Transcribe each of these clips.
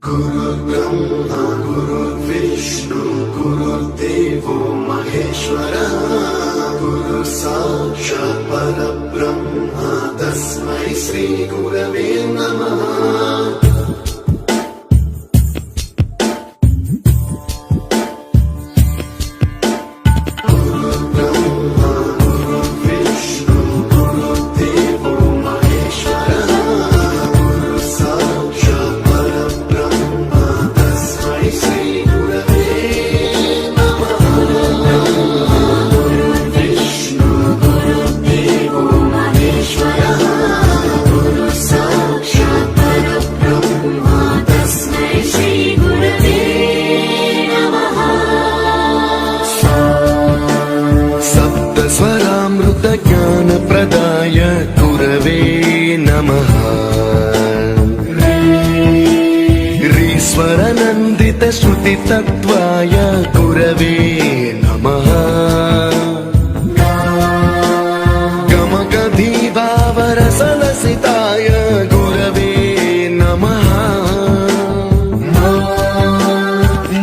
गुरुर्ब्रह्मा गुरुर्विष्णु गुरुर्देवो महेश्वरः गुरु साक्षात् परब्रह्म तस्मै श्री गुरवे नमः। ज्ञानप्रदाय गुरवे नमः। ईश्वरानन्दित श्रुतितत्त्वाय गुरवे नमः। गमगधीभावरसलसिताय गुरवे नमः।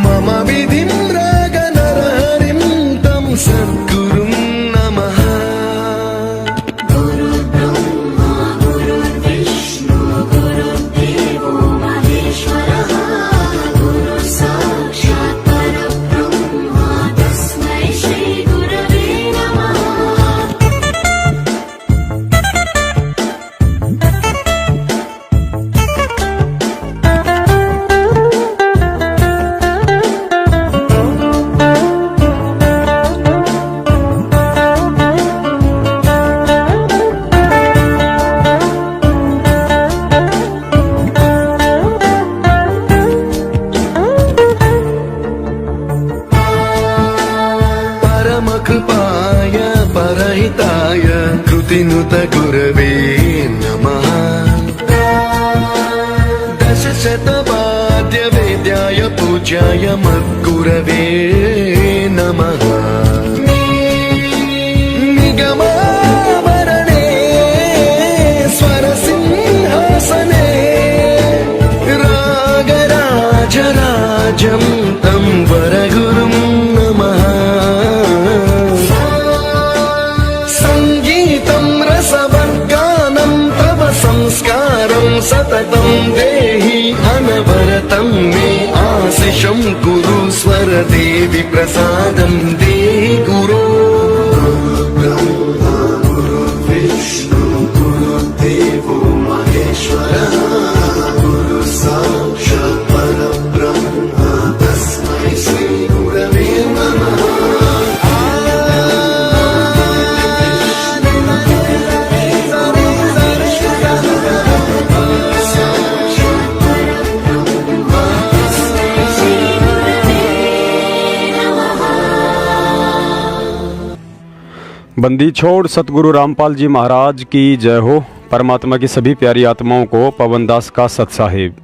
मम विधिं रागनरहरिं तं सद्गुरुं नमः। कृपाय परहिताय कृतिनुत गुरवे नमः। दशशतवाद्य वेद्याय पूज्याय मद्गुरवे नमः। निगमावरणे स्वरसिंहासने रागराजराजं तं वरगुरुं नमः। संस्कारं सततं देहि अनवरतं मे आशिषं कुरु स्वरदेवि प्रसादं देहि गुरो। गुरुर्ब्रह्मा गुरुर्विष्णु गुरुर्देवो महेश्वरः गुरु साक्षात् परब्रह्म तस्मै श्री गुरवे नमः। बंदी छोड़ सतगुरु रामपाल जी महाराज की जय हो। परमात्मा की सभी प्यारी आत्माओं को पवनदास का सत साहिब।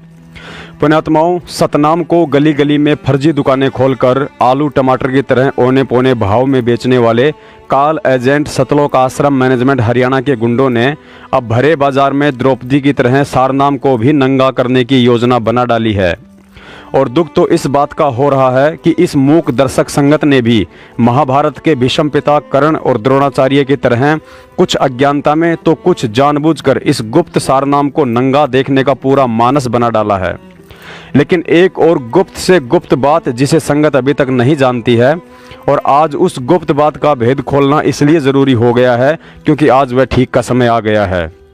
पुण्यात्माओं, सतनाम को गली गली में फर्जी दुकानें खोलकर आलू टमाटर की तरह औने पौने भाव में बेचने वाले काल एजेंट सतलोक आश्रम मैनेजमेंट हरियाणा के गुंडों ने अब भरे बाजार में द्रौपदी की तरह सारनाम को भी नंगा करने की योजना बना डाली है। और दुख तो इस बात का हो रहा है कि इस मूक दर्शक संगत ने भी महाभारत के भीष्म पिता कर्ण और द्रोणाचार्य की तरह कुछ अज्ञानता में तो कुछ जानबूझकर इस गुप्त सारनाम को नंगा देखने का पूरा मानस बना डाला है। लेकिन एक और गुप्त से गुप्त बात जिसे संगत अभी तक नहीं जानती है, और आज उस गुप्त बात का भेद खोलना इसलिए ज़रूरी हो गया है क्योंकि आज वह ठीक का समय आ गया है।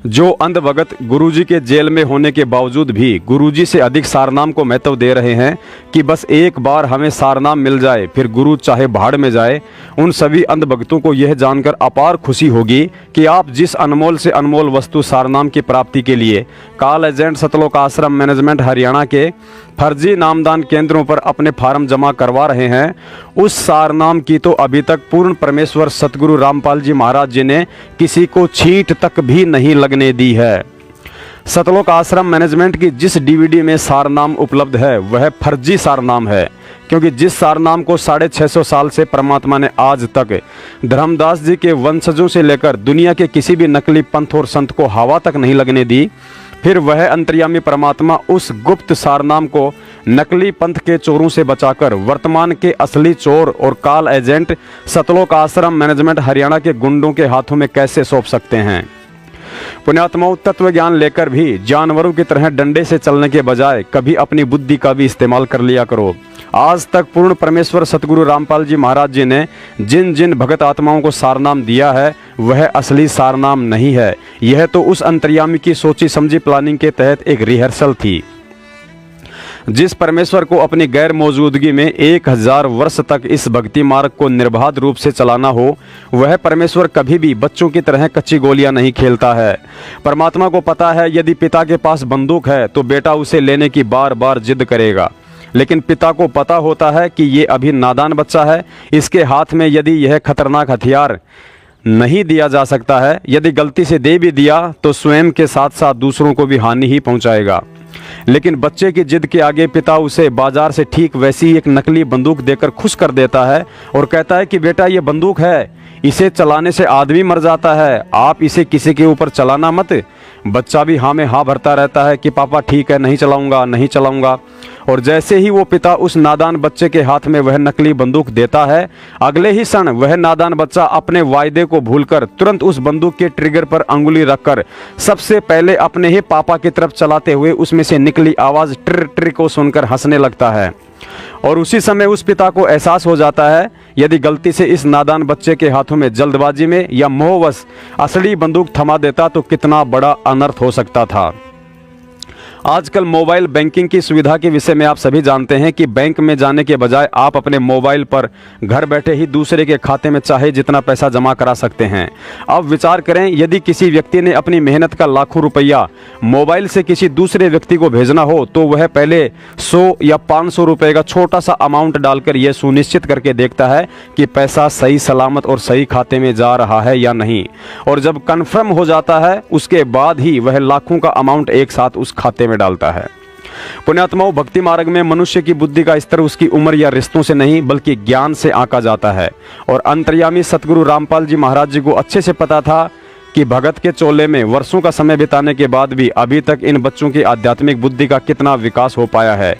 जो अंधभगत गुरुजी के जेल में होने के बावजूद भी गुरुजी से अधिक सारनाम को महत्व दे रहे हैं कि बस एक बार हमें सारनाम मिल जाए फिर गुरु चाहे भाड़ में जाए, उन सभी अंधभक्तों को यह जानकर अपार खुशी होगी कि आप जिस अनमोल से अनमोल वस्तु सारनाम की प्राप्ति के लिए काल एजेंट सतलोक आश्रम मैनेजमेंट हरियाणा के फर्जी नामदान केंद्रों पर अपने फार्म जमा करवा रहे हैं, उस सारनाम की तो अभी तक पूर्ण परमेश्वर सतगुरु रामपाल जी महाराज जी ने किसी को छींट तक भी नहीं लगने दी है। सतलोक आश्रम मैनेजमेंट की जिस डीवीडी में सारनाम उपलब्ध है वह फर्जी सारनाम है, क्योंकि जिस सारनाम को 650 साल से परमात्मा ने आज तक धर्मदास जी के वंशजों से लेकर दुनिया के किसी भी नकली पंथ और संत को हवा तक नहीं लगने दी, फिर वह अंतर्यामी परमात्मा उस गुप्त सारनाम को नकली पंथ के चोरों से बचाकर वर्तमान के असली चोर और काल एजेंट सतलोक आश्रम मैनेजमेंट हरियाणा के गुंडों के हाथों में कैसे सौंप सकते हैं। पुण्यात्माओं, तत्व ज्ञान लेकर भी जानवरों की तरह डंडे से चलने के बजाय कभी अपनी बुद्धि का भी इस्तेमाल कर लिया करो। आज तक पूर्ण परमेश्वर सतगुरु रामपाल जी महाराज जी ने जिन जिन भगत आत्माओं को सारनाम दिया है वह असली सारनाम नहीं है। यह तो उस अंतर्यामी की सोची समझी प्लानिंग के तहत एक रिहर्सल थी। जिस परमेश्वर को अपनी गैर मौजूदगी में 1000 वर्ष तक इस भक्ति मार्ग को निर्बाध रूप से चलाना हो, वह परमेश्वर कभी भी बच्चों की तरह कच्ची गोलियां नहीं खेलता है। परमात्मा को पता है यदि पिता के पास बंदूक है तो बेटा उसे लेने की बार बार जिद करेगा, लेकिन पिता को पता होता है कि ये अभी नादान बच्चा है, इसके हाथ में यदि यह खतरनाक हथियार नहीं दिया जा सकता है, यदि गलती से दे भी दिया तो स्वयं के साथ साथ दूसरों को भी हानि ही पहुंचाएगा। लेकिन बच्चे की जिद के आगे पिता उसे बाजार से ठीक वैसी ही एक नकली बंदूक देकर खुश कर देता है और कहता है कि बेटा ये बंदूक है, इसे चलाने से आदमी मर जाता है, आप इसे किसी के ऊपर चलाना मत। बच्चा भी हाँ में हाँ भरता रहता है कि पापा ठीक है, नहीं चलाऊंगा नहीं चलाऊंगा। और जैसे ही वो पिता उस नादान बच्चे के हाथ में वह नकली बंदूक देता है, अगले ही क्षण वह नादान बच्चा अपने वायदे को भूलकर तुरंत उस बंदूक के ट्रिगर पर अंगुली रखकर सबसे पहले अपने ही पापा की तरफ चलाते हुए उसमें से निकली आवाज ट्र ट्र को सुनकर हंसने लगता है। और उसी समय उस पिता को एहसास हो जाता है यदि गलती से इस नादान बच्चे के हाथों में जल्दबाजी में या मोहवश असली बंदूक थमा देता तो कितना बड़ा अनर्थ हो सकता था। आजकल मोबाइल बैंकिंग की सुविधा के विषय में आप सभी जानते हैं कि बैंक में जाने के बजाय आप अपने मोबाइल पर घर बैठे ही दूसरे के खाते में चाहे जितना पैसा जमा करा सकते हैं। अब विचार करें, यदि किसी व्यक्ति ने अपनी मेहनत का लाखों रुपया मोबाइल से किसी दूसरे व्यक्ति को भेजना हो तो वह पहले 100 या 500 रुपए का छोटा सा अमाउंट डालकर यह सुनिश्चित करके देखता है कि पैसा सही सलामत और सही खाते में जा रहा है या नहीं, और जब कन्फर्म हो जाता है उसके बाद ही वह लाखों का अमाउंट एक साथ उस खाते में डालता है। पुण्यात्माओं, भक्ति मार्ग में मनुष्य की बुद्धि का स्तर उसकी उम्र या रिश्तों से नहीं बल्कि ज्ञान से आंका जाता है। और अंतर्यामी सतगुरु रामपाल जी महाराज जी को अच्छे से पता था कि भगत के चोले में वर्षों का समय बिताने के बाद भी अभी तक इन बच्चों की आध्यात्मिक बुद्धि का कितना विकास हो पाया है।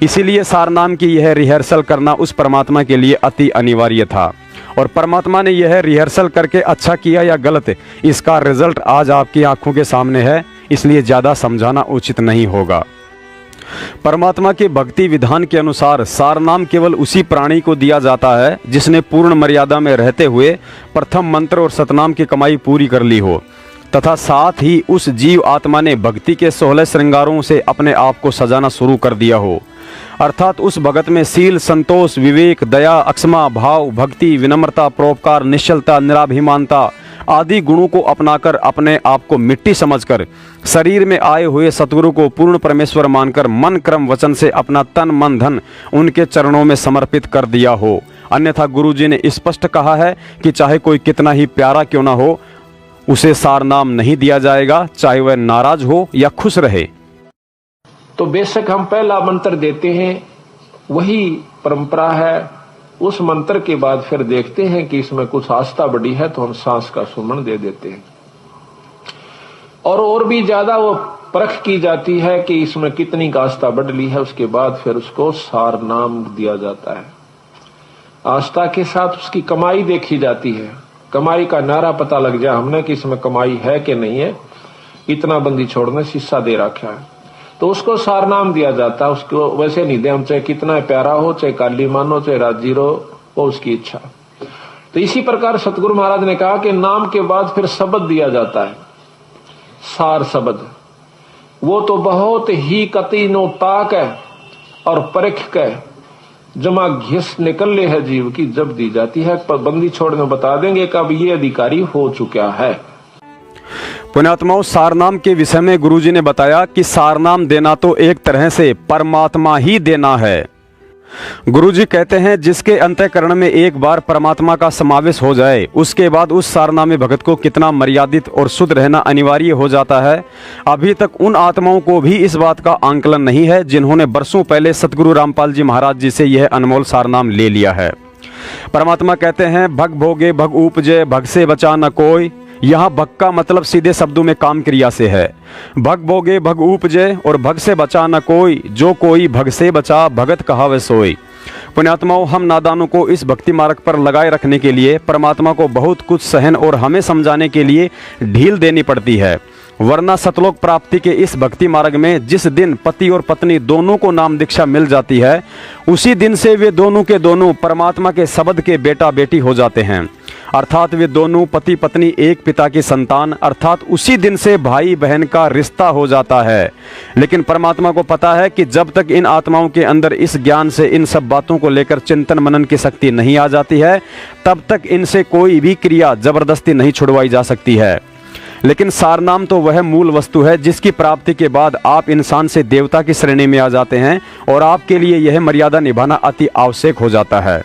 इसीलिए सारनाम की यह रिहर्सल करना उस परमात्मा के लिए अति अनिवार्य था। और परमात्मा ने यह रिहर्सल करके अच्छा किया या गलत, इसका रिजल्ट आज आपकी आंखों के सामने है, इसलिए ज़्यादा समझाना उचित नहीं होगा। परमात्मा के भक्ति विधान के अनुसार सारनाम केवल उसी प्राणी को दिया जाता है जिसने पूर्ण मर्यादा में रहते हुए प्रथम मंत्र और सतनाम की कमाई पूरी कर ली हो, तथा साथ ही उस जीव आत्मा ने भक्ति के 16 श्रृंगारों से अपने आप को सजाना शुरू कर दिया हो। अर्थात उस भगत में शील, संतोष, विवेक, दया, अक्षमा भाव, भक्ति, विनम्रता, परोपकार, निश्चलता, निराभिमानता आदि गुणों को अपनाकर अपने आप को मिट्टी समझकर शरीर में आए हुए सतगुरु को पूर्ण परमेश्वर मानकर मन क्रम वचन से अपना तन मन धन उनके चरणों में समर्पित कर दिया हो। अन्यथा गुरुजी ने स्पष्ट कहा है कि चाहे कोई कितना ही प्यारा क्यों ना हो, उसे सारनाम नहीं दिया जाएगा, चाहे वह नाराज हो या खुश रहे। तो बेशक हम पहला मंत्र देते हैं, वही परंपरा है। उस मंत्र के बाद फिर देखते हैं कि इसमें कुछ आस्था बढ़ी है तो हम सांस का सुमन दे देते हैं, और भी ज्यादा वो परख की जाती है कि इसमें कितनी का आस्था बढ़ ली है। उसके बाद फिर उसको सार नाम दिया जाता है। आस्था के साथ उसकी कमाई देखी जाती है। कमाई का नारा पता लग जाए हमने कि इसमें कमाई है कि नहीं है, इतना बंदी छोड़ने शीशा दे रखा है तो उसको सारनाम दिया जाता है। उसको वैसे नहीं दे, हम चाहे कितना प्यारा हो, चाहे काली मानो, चाहे राजीरो, वो उसकी इच्छा। तो इसी प्रकार सतगुरु महाराज ने कहा कि नाम के बाद फिर शब्द दिया जाता है, सार शब्द। वो तो बहुत ही कती नो ताक है और परख के जमा घिस निकल ले है जीव की जब दी जाती है। पर बंदी छोड़ने बता देंगे कि अब ये अधिकारी हो चुका है। पुण्यात्माओं, सारनाम के विषय में गुरुजी ने बताया कि सारनाम देना तो एक तरह से परमात्मा ही देना है। गुरुजी कहते हैं जिसके अंतःकरण में एक बार परमात्मा का समावेश हो जाए उसके बाद उस सारनामी भगत को कितना मर्यादित और शुद्ध रहना अनिवार्य हो जाता है। अभी तक उन आत्माओं को भी इस बात का आंकलन नहीं है जिन्होंने बरसों पहले सतगुरु रामपाल जी महाराज जी से यह अनमोल सारनाम ले लिया है। परमात्मा कहते हैं भग भोगे भग उपजे भग से बचा न कोई, यहाँ भग का मतलब सीधे शब्दों में काम क्रिया से है। भग भोगे भग उपजे और भग से बचा न कोई, जो कोई भग से बचा भगत कहावे सोई। पुण्यात्माओं, हम नादानों को इस भक्ति मार्ग पर लगाए रखने के लिए परमात्मा को बहुत कुछ सहन और हमें समझाने के लिए ढील देनी पड़ती है, वरना सतलोक प्राप्ति के इस भक्ति मार्ग में जिस दिन पति और पत्नी दोनों को नाम दीक्षा मिल जाती है, उसी दिन से वे दोनों के दोनों परमात्मा के शब्द के बेटा बेटी हो जाते हैं। अर्थात वे दोनों पति पत्नी एक पिता की संतान, अर्थात उसी दिन से भाई बहन का रिश्ता हो जाता है। लेकिन परमात्मा को पता है कि जब तक इन आत्माओं के अंदर इस ज्ञान से इन सब बातों को लेकर चिंतन मनन की शक्ति नहीं आ जाती है, तब तक इनसे कोई भी क्रिया जबरदस्ती नहीं छुड़वाई जा सकती है। लेकिन सारनाम तो वह मूल वस्तु है जिसकी प्राप्ति के बाद आप इंसान से देवता की श्रेणी में आ जाते हैं और आपके लिए यह मर्यादा निभाना अति आवश्यक हो जाता है।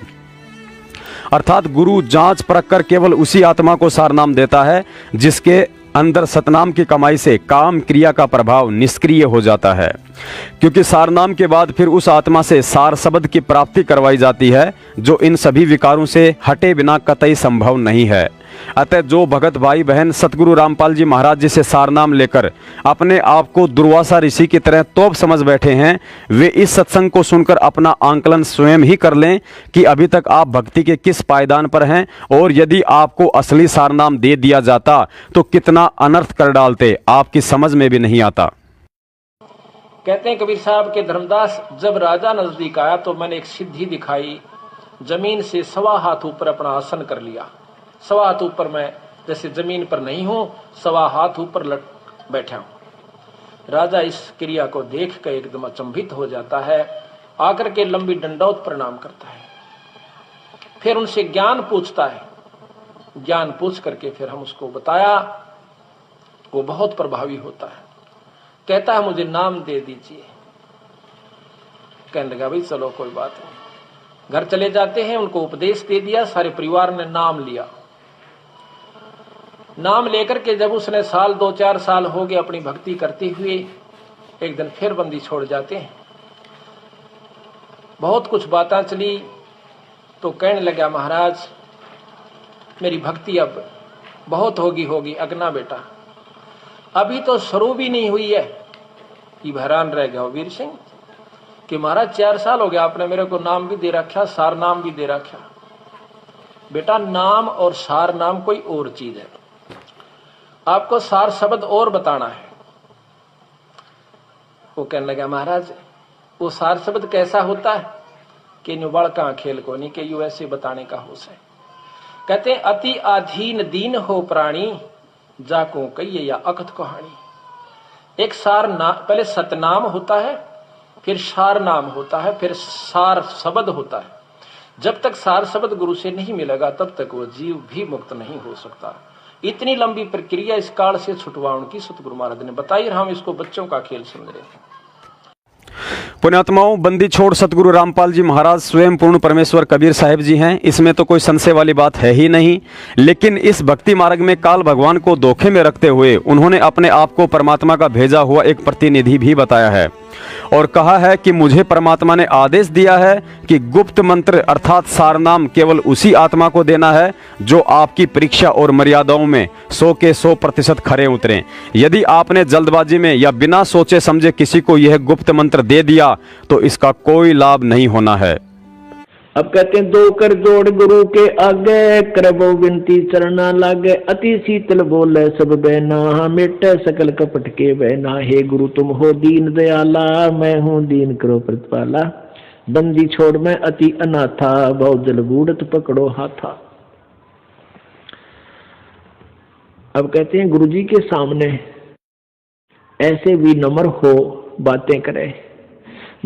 अर्थात गुरु जांच परख कर केवल उसी आत्मा को सारनाम देता है जिसके अंदर सतनाम की कमाई से काम क्रिया का प्रभाव निष्क्रिय हो जाता है, क्योंकि सारनाम के बाद फिर उस आत्मा से सार शब्द की प्राप्ति करवाई जाती है, जो इन सभी विकारों से हटे बिना कतई संभव नहीं है। अतः जो भगत भाई बहन सतगुरु रामपाल जी महाराज जी से सारनाम लेकर अपने आप को दुर्वासा ऋषि की तरह तोप समझ बैठे हैं, वे इस सत्संग को सुनकर अपना आंकलन स्वयं ही कर लें कि अभी तक आप भक्ति के किस पायदान पर हैं, और यदि आपको असली सारनाम दे दिया जाता तो कितना अनर्थ कर डालते, आपकी समझ में भी नहीं आता। कहते हैं कबीर साहब के धर्मदास, जब राजा नजदीक आया तो मैंने एक सिद्धि दिखाई, जमीन से 1.25 हाथ ऊपर अपना आसन कर लिया। 1.25 हाथ ऊपर मैं जैसे जमीन पर नहीं हूं, 1.25 हाथ ऊपर बैठा हूं। राजा इस क्रिया को देख कर एकदम अचंभित हो जाता है, आकर के लंबी दंडौत प्रणाम करता है, फिर उनसे ज्ञान पूछता है। ज्ञान पूछ करके फिर हम उसको बताया, वो बहुत प्रभावी होता है। कहता है मुझे नाम दे दीजिए। कहने लगा भाई चलो कोई बात नहीं। घर चले जाते हैं, उनको उपदेश दे दिया, सारे परिवार ने नाम लिया। नाम लेकर के जब उसने 2-4 साल हो गए अपनी भक्ति करते हुए, एक दिन फिर बंदी छोड़ जाते हैं। बहुत कुछ बातें चली तो कहने लगा महाराज मेरी भक्ति अब बहुत होगी अगना बेटा, अभी तो शुरू भी नहीं हुई है। कि हैरान रह गया वीर सिंह कि महाराज 4 साल हो गया, आपने मेरे को नाम भी दे रखा, सार नाम भी दे रखा। बेटा नाम और सार नाम कोई और चीज है, आपको सार शब्द और बताना है। वो कहने लगा महाराज वो सार शब्द कैसा होता है कि न्यूबाड़ का खेल को नहीं, कि यू ऐसे बताने का होश है। कहते हैं अति अधीन दीन हो प्राणी, जाको कहिए या अकथ कहानी। एक सार नाम, पहले सतनाम होता है, फिर सार नाम होता है, फिर सार शब्द होता है। जब तक सार शब्द गुरु से नहीं मिलेगा तब तक वो जीव भी मुक्त नहीं हो सकता। इतनी लंबी प्रक्रिया इस काल से छुटवाने की सतगुरु महाराज ने बताई, और हम इसको बच्चों का खेल समझ रहे हैं। पुण्यात्माओं, बंदी छोड़ सतगुरु रामपाल जी महाराज स्वयं पूर्ण परमेश्वर कबीर साहिब जी हैं, इसमें तो कोई संशय वाली बात है ही नहीं। लेकिन इस भक्ति मार्ग में काल भगवान को धोखे में रखते हुए उन्होंने अपने आप को परमात्मा का भेजा हुआ एक प्रतिनिधि भी बताया है, और कहा है कि मुझे परमात्मा ने आदेश दिया है कि गुप्त मंत्र अर्थात सारनाम केवल उसी आत्मा को देना है जो आपकी परीक्षा और मर्यादाओं में 100 के 100% खरे उतरें। यदि आपने जल्दबाजी में या बिना सोचे समझे किसी को यह गुप्त मंत्र दे दिया तो इसका कोई लाभ नहीं होना है। अब कहते हैं 2 कर जोड़ गुरु के आगे, करबो विनती चरना लागे, अति शीतल बोले सब बहना, मिटे सकल कपट के बहना। हे गुरु तुम हो दीन दयाला, मैं हूँ दीन करो प्रतिपाला। बंदी छोड़ मैं अति अनाथा, बहुत जल बूढ़त पकड़ो हाथा। अब कहते हैं गुरु जी के सामने ऐसे विनम्र हो बातें करे।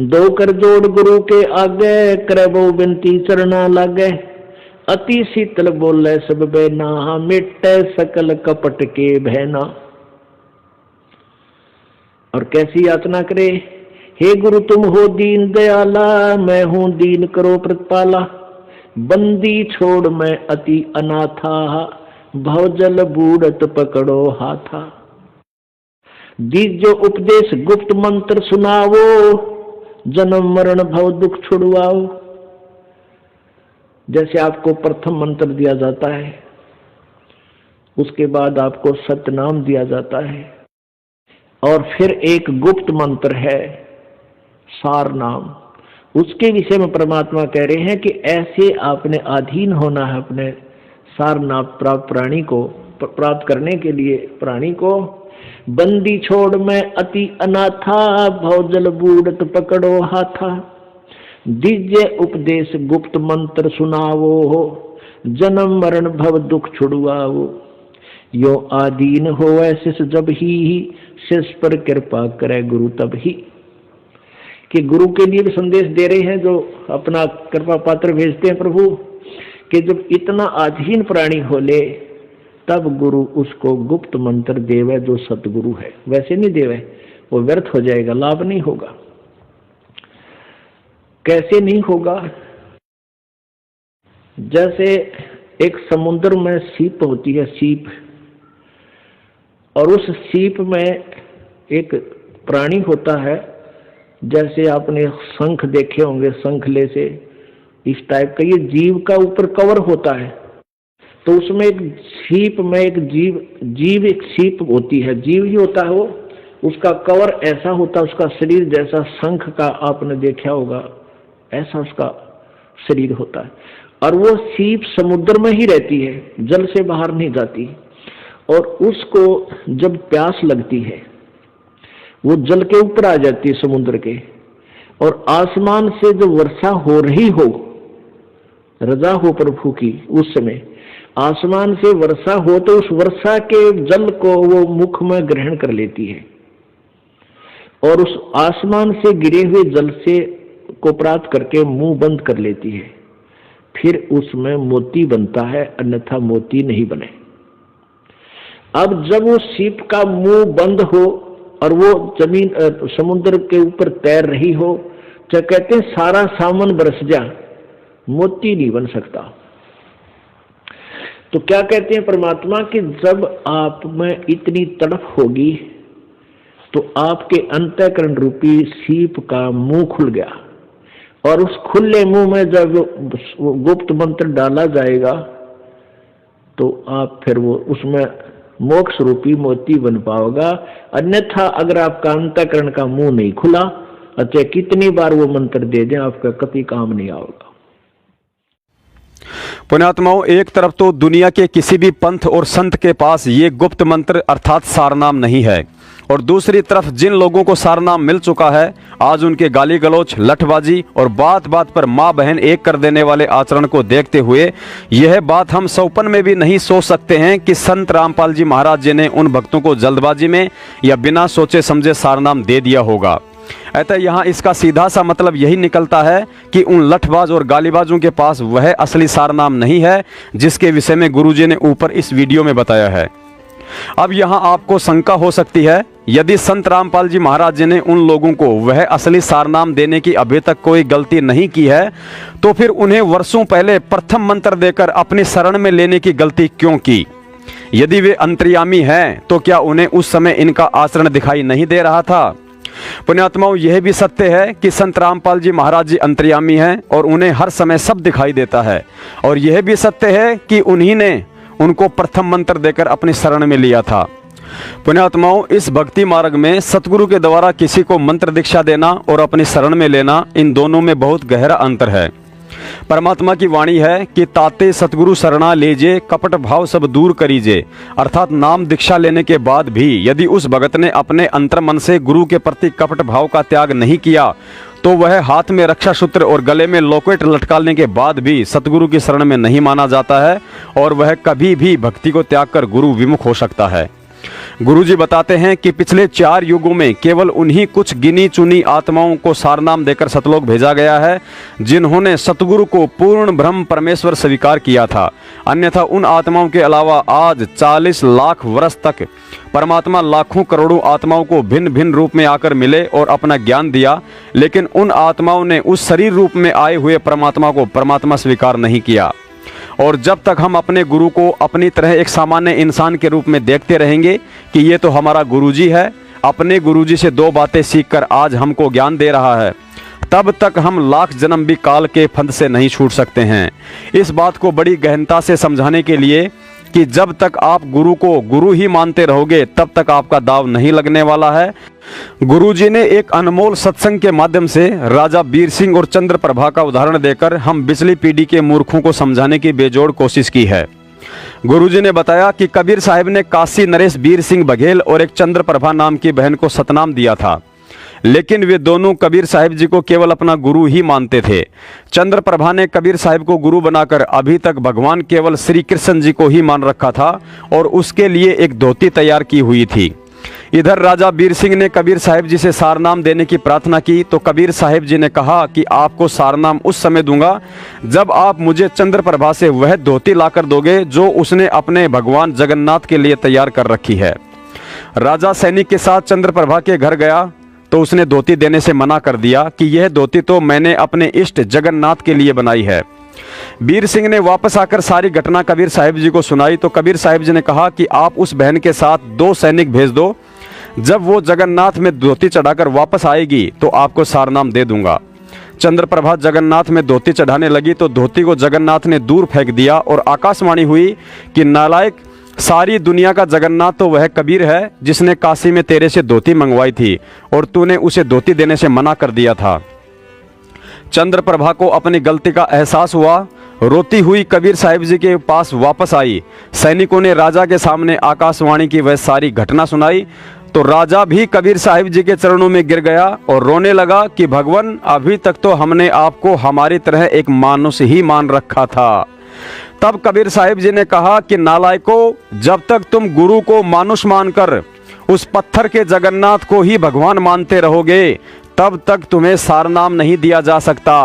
2 कर जोड़ गुरु के आगे, करबो विनती चरना लागे, अति शीतल बोले सब बहना, मिटे सकल कपट के बहना। और कैसी याचना करे, हे गुरु तुम हो दीन दयाला, मैं हूं दीन करो प्रतिपाला। बंदी छोड़ मैं अति अनाथा, भवजल बूढ़त पकड़ो हाथा। दीजो उपदेश गुप्त मंत्र सुनावो, जन्म मरण भव दुख छुड़वाओ। जैसे आपको प्रथम मंत्र दिया जाता है उसके बाद आपको सतनाम दिया जाता है। और फिर एक गुप्त मंत्र है सार नाम, उसके विषय में परमात्मा कह रहे हैं कि ऐसे आपने अधीन होना है अपने सार नाम प्राप्त प्राणी को प्राप्त करने के लिए। प्राणी को बंदी छोड़ मैं अति अनाथा, भवजल बूढ़त पकड़ो हाथा, दीजे उपदेश गुप्त मंत्र सुनावो हो, जन्म मरण भव दुख छुड़वाओ, यो आदीन हो ऐसे जब ही शिष्य पर कृपा करे गुरु तब ही। कि गुरु के लिए भी संदेश दे रहे हैं जो अपना कृपा पात्र भेजते हैं प्रभु, कि जब इतना अधीन प्राणी हो ले तब गुरु उसको गुप्त मंत्र देवे जो सतगुरु है। वैसे नहीं देवे, वो व्यर्थ हो जाएगा, लाभ नहीं होगा। कैसे नहीं होगा? जैसे एक समुद्र में सीप होती है, सीप, और उस सीप में एक प्राणी होता है, जैसे आपने शंख देखे होंगे, शंखले से इस टाइप का ये जीव का ऊपर कवर होता है। तो उसमें एक सीप में एक जीव एक सीप होती है, जीव ही होता है वो, उसका कवर ऐसा होता है, उसका शरीर जैसा शंख का आपने देखा होगा, ऐसा उसका शरीर होता है। और वो सीप समुद्र में ही रहती है, जल से बाहर नहीं जाती। और उसको जब प्यास लगती है वो जल के ऊपर आ जाती है समुद्र के, और आसमान से जब वर्षा हो रही हो, रजा हो प्रभु की, उस समय आसमान से वर्षा हो तो उस वर्षा के जल को वो मुख में ग्रहण कर लेती है, और उस आसमान से गिरे हुए जल से को प्राप्त करके मुंह बंद कर लेती है। फिर उसमें मोती बनता है, अन्यथा मोती नहीं बने। अब जब वो सीप का मुंह बंद हो और वो जमीन समुद्र के ऊपर तैर रही हो, तो कहते हैं सारा सामान बरस जा, मोती नहीं बन सकता। तो क्या कहते हैं परमात्मा कि जब आप में इतनी तड़प होगी तो आपके अंतःकरण रूपी सीप का मुंह खुल गया, और उस खुले मुंह में जब वो गुप्त मंत्र डाला जाएगा तो आप फिर वो उसमें मोक्ष रूपी मोती बन पाओगा। अन्यथा अगर आपका अंतःकरण का मुंह नहीं खुला, अच्छा कितनी बार वो मंत्र दे दें, आपका कभी काम नहीं आएगा। पुण्यात्माओं, एक तरफ तो दुनिया के किसी भी पंथ और संत के पास ये गुप्त मंत्र अर्थात सारनाम नहीं है, और दूसरी तरफ जिन लोगों को सारनाम मिल चुका है, आज उनके गाली गलौच, लठबाजी और बात बात पर माँ बहन एक कर देने वाले आचरण को देखते हुए यह बात हम सौपन में भी नहीं सोच सकते हैं कि संत रामपाल जी महाराज जी ने उन भक्तों को जल्दबाजी में या बिना सोचे समझे सारनाम दे दिया होगा। अतः यहाँ इसका सीधा सा मतलब यही निकलता है कि उन लठबाज और गालीबाजों के पास वह असली सारनाम नहीं है जिसके विषय में गुरुजी ने ऊपर इस वीडियो में बताया है। अब यहाँ आपको शंका हो सकती है, यदि संत रामपाल जी महाराज जी ने उन लोगों को वह असली सारनाम देने की अभी तक कोई गलती नहीं की है, तो फिर उन्हें वर्षों पहले प्रथम मंत्र देकर अपनी शरण में लेने की गलती क्यों की? यदि वे अंतर्यामी हैं तो क्या उन्हें उस समय इनका आचरण दिखाई नहीं दे रहा था? पुण्यात्माओं, यह भी सत्य है कि संत रामपाल जी महाराज जी अंतर्यामी हैं और उन्हें हर समय सब दिखाई देता है, और यह भी सत्य है कि उन्हीं ने उनको प्रथम मंत्र देकर अपनी शरण में लिया था। पुण्यात्माओं, इस भक्ति मार्ग में सतगुरु के द्वारा किसी को मंत्र दीक्षा देना और अपनी शरण में लेना, इन दोनों में बहुत गहरा अंतर है। परमात्मा की वाणी है कि ताते सतगुरु शरणा लीजे, कपट भाव सब दूर करीजे। अर्थात नाम दीक्षा लेने के बाद भी यदि उस भगत ने अपने अंतर मन से गुरु के प्रति कपट भाव का त्याग नहीं किया, तो वह हाथ में रक्षा सूत्र और गले में लॉकेट लटकाने के बाद भी सतगुरु की शरण में नहीं माना जाता है, और वह कभी भी भक्ति को त्याग कर गुरु विमुख हो सकता है। गुरुजी बताते हैं कि पिछले 4 युगों में केवल उन्हीं कुछ गिनी चुनी आत्माओं को सारनाम देकर सतलोक भेजा गया है जिन्होंने सतगुरु को पूर्ण ब्रह्म परमेश्वर स्वीकार किया था। अन्यथा उन आत्माओं के अलावा आज 40 लाख वर्ष तक परमात्मा लाखों करोड़ों आत्माओं को भिन्न भिन्न रूप में आकर मिले और अपना ज्ञान दिया, लेकिन उन आत्माओं ने उस शरीर रूप में आए हुए परमात्मा को परमात्मा स्वीकार नहीं किया। और जब तक हम अपने गुरु को अपनी तरह एक सामान्य इंसान के रूप में देखते रहेंगे कि ये तो हमारा गुरुजी है, अपने गुरुजी से 2 बातें सीखकर आज हमको ज्ञान दे रहा है, तब तक हम लाख जन्म भी काल के फंद से नहीं छूट सकते हैं। इस बात को बड़ी गहनता से समझाने के लिए कि जब तक आप गुरु को गुरु ही मानते रहोगे तब तक आपका दाव नहीं लगने वाला है। गुरुजी ने एक अनमोल सत्संग के माध्यम से राजा बीर सिंह और चंद्रप्रभा का उदाहरण देकर हम बिचली पीढ़ी के मूर्खों को समझाने की बेजोड़ कोशिश की है। गुरुजी ने बताया कि कबीर साहब ने काशी नरेश बीर सिंह बघेल और एक चंद्रप्रभा नाम की बहन को सतनाम दिया था, लेकिन वे दोनों कबीर साहिब जी को केवल अपना गुरु ही मानते थे। चंद्रप्रभा ने कबीर साहिब को गुरु बनाकर अभी तक भगवान केवल श्री कृष्ण जी को ही मान रखा था और उसके लिए एक धोती तैयार की हुई थी। इधर राजा बीर सिंह ने कबीर साहिब जी से सारनाम देने की प्रार्थना की तो कबीर साहिब जी ने कहा कि आपको सारनाम उस समय दूंगा जब आप मुझे चंद्रप्रभा से वह धोती लाकर दोगे जो उसने अपने भगवान जगन्नाथ के लिए तैयार कर रखी है। राजा सैनिक के साथ चंद्रप्रभा के घर गया तो उसने धोती देने से मना कर दिया कि यह धोती तो मैंने अपने इष्ट जगन्नाथ के लिए बनाई है। बीर सिंह ने वापस आकर सारी घटना कबीर साहिब जी को सुनाई तो कबीर साहिब जी ने कहा कि आप उस बहन के साथ 2 सैनिक भेज दो, जब वो जगन्नाथ में धोती चढ़ाकर वापस आएगी तो आपको सारनाम दे दूंगा। चंद्रप्रभा जगन्नाथ में धोती चढ़ाने लगी तो धोती को जगन्नाथ ने दूर फेंक दिया और आकाशवाणी हुई कि नालायक, सारी दुनिया का जगन्नाथ तो वह कबीर है जिसने काशी में तेरे से धोती मंगवाई थी और तूने उसे धोती देने से मना कर दिया था। चंद्रप्रभा को अपनी गलती का एहसास हुआ। रोती हुई कबीर साहिब जी के पास वापस आई। सैनिकों ने राजा के सामने आकाशवाणी की वह सारी घटना सुनाई तो राजा भी कबीर साहिब जी के चरणों में गिर गया और रोने लगा कि भगवान, अभी तक तो हमने आपको हमारी तरह एक मानुष ही मान रखा था। तब कबीर साहिब जी ने कहा कि नालायकों, जब तक तुम गुरु को मानुष मानकर उस पत्थर के जगन्नाथ को ही भगवान मानते रहोगे तब तक तुम्हें सारनाम नहीं दिया जा सकता।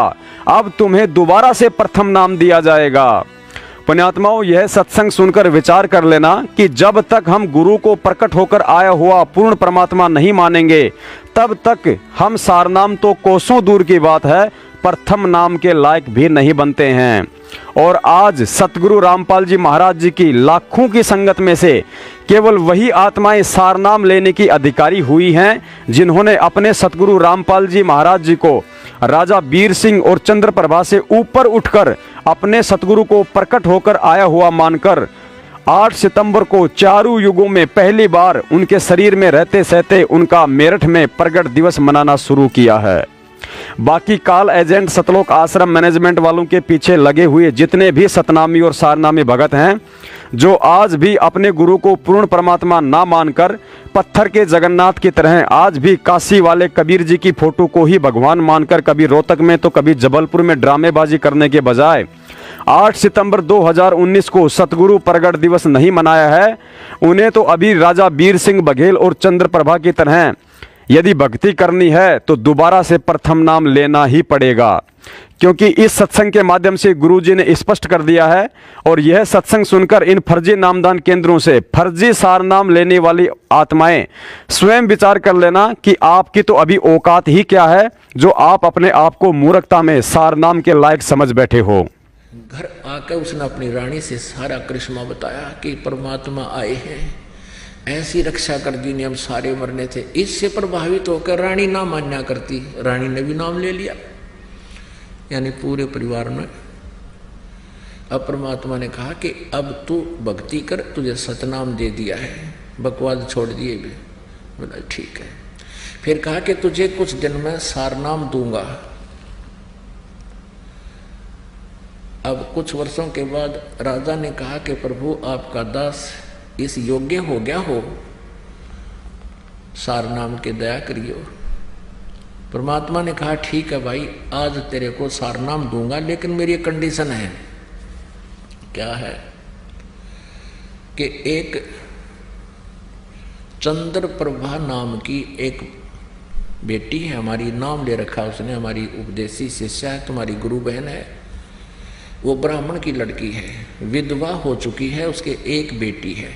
अब तुम्हें दोबारा से प्रथम नाम दिया जाएगा। पुण्यात्माओं, यह सत्संग सुनकर विचार कर लेना कि जब तक हम गुरु को प्रकट होकर आया हुआ पूर्ण परमात्मा नहीं मानेंगे तब तक हम सारनाम तो कोसों दूर की बात है, प्रथम नाम के लायक भी नहीं बनते हैं। और आज सतगुरु रामपाल जी महाराज जी की लाखों की संगत में से केवल वही आत्माएं सारनाम लेने की अधिकारी हुई हैं जिन्होंने अपने सतगुरु रामपाल जी महाराज जी को राजा बीर सिंह और चंद्रप्रभा से ऊपर उठकर अपने सतगुरु को प्रकट होकर आया हुआ मानकर 8 सितंबर को चारों युगों में पहली बार उनके शरीर में रहते सहते उनका मेरठ में प्रगट दिवस मनाना शुरू किया है। बाकी काल एजेंट सतलोक आश्रम मैनेजमेंट वालों के पीछे लगे हुए जितने भी सतनामी और सारनामी भगत हैं, जो आज भी अपने गुरु को पूर्ण परमात्मा ना मानकर पत्थर के जगन्नाथ की तरह आज भी काशी वाले कबीर जी की फोटो को ही भगवान मानकर कभी रोहतक में तो कभी जबलपुर में ड्रामेबाजी करने के बजाय 8 सितंबर 2019 को सतगुरु प्रगट दिवस नहीं मनाया है, उन्हें तो अभी राजा बीर सिंह बघेल और चंद्रप्रभा की तरह यदि भक्ति करनी है तो दोबारा से प्रथम नाम लेना ही पड़ेगा, क्योंकि इस सत्संग के माध्यम से गुरुजी ने स्पष्ट कर दिया है। और यह सत्संग सुनकर इन फर्जी नामदान केंद्रों से फर्जी सारनाम लेने वाली आत्माएं स्वयं विचार कर लेना कि आपकी तो अभी औकात ही क्या है जो आप अपने आप को मूर्खता में सारनाम के लायक समझ बैठे हो। घर आकर उसने अपनी रानी से सारा करिश्मा बताया कि परमात्मा आए हैं, ऐसी रक्षा कर दी, हम सारे मरने थे। इससे प्रभावित होकर रानी ना मान्या करती, रानी ने भी नाम ले लिया, यानी पूरे परिवार में। अब परमात्मा ने कहा कि अब तू भक्ति कर, तुझे सतनाम दे दिया है, बकवाद छोड़ दिए भी। बोला ठीक है। फिर कहा कि तुझे कुछ दिन में सारनाम दूंगा। अब कुछ वर्षों के बाद राजा ने कहा कि प्रभु आपका दास इस योग्य हो गया हो, सारनाम के दया करियो। परमात्मा ने कहा ठीक है भाई, आज तेरे को सारनाम दूंगा, लेकिन मेरी कंडीशन है। क्या है? कि एक चंद्रप्रभा नाम की एक बेटी है हमारी, नाम ले रखा उसने, हमारी उपदेशी शिष्या है, तुम्हारी गुरु बहन है। वो ब्राह्मण की लड़की है, विधवा हो चुकी है, उसके एक बेटी है।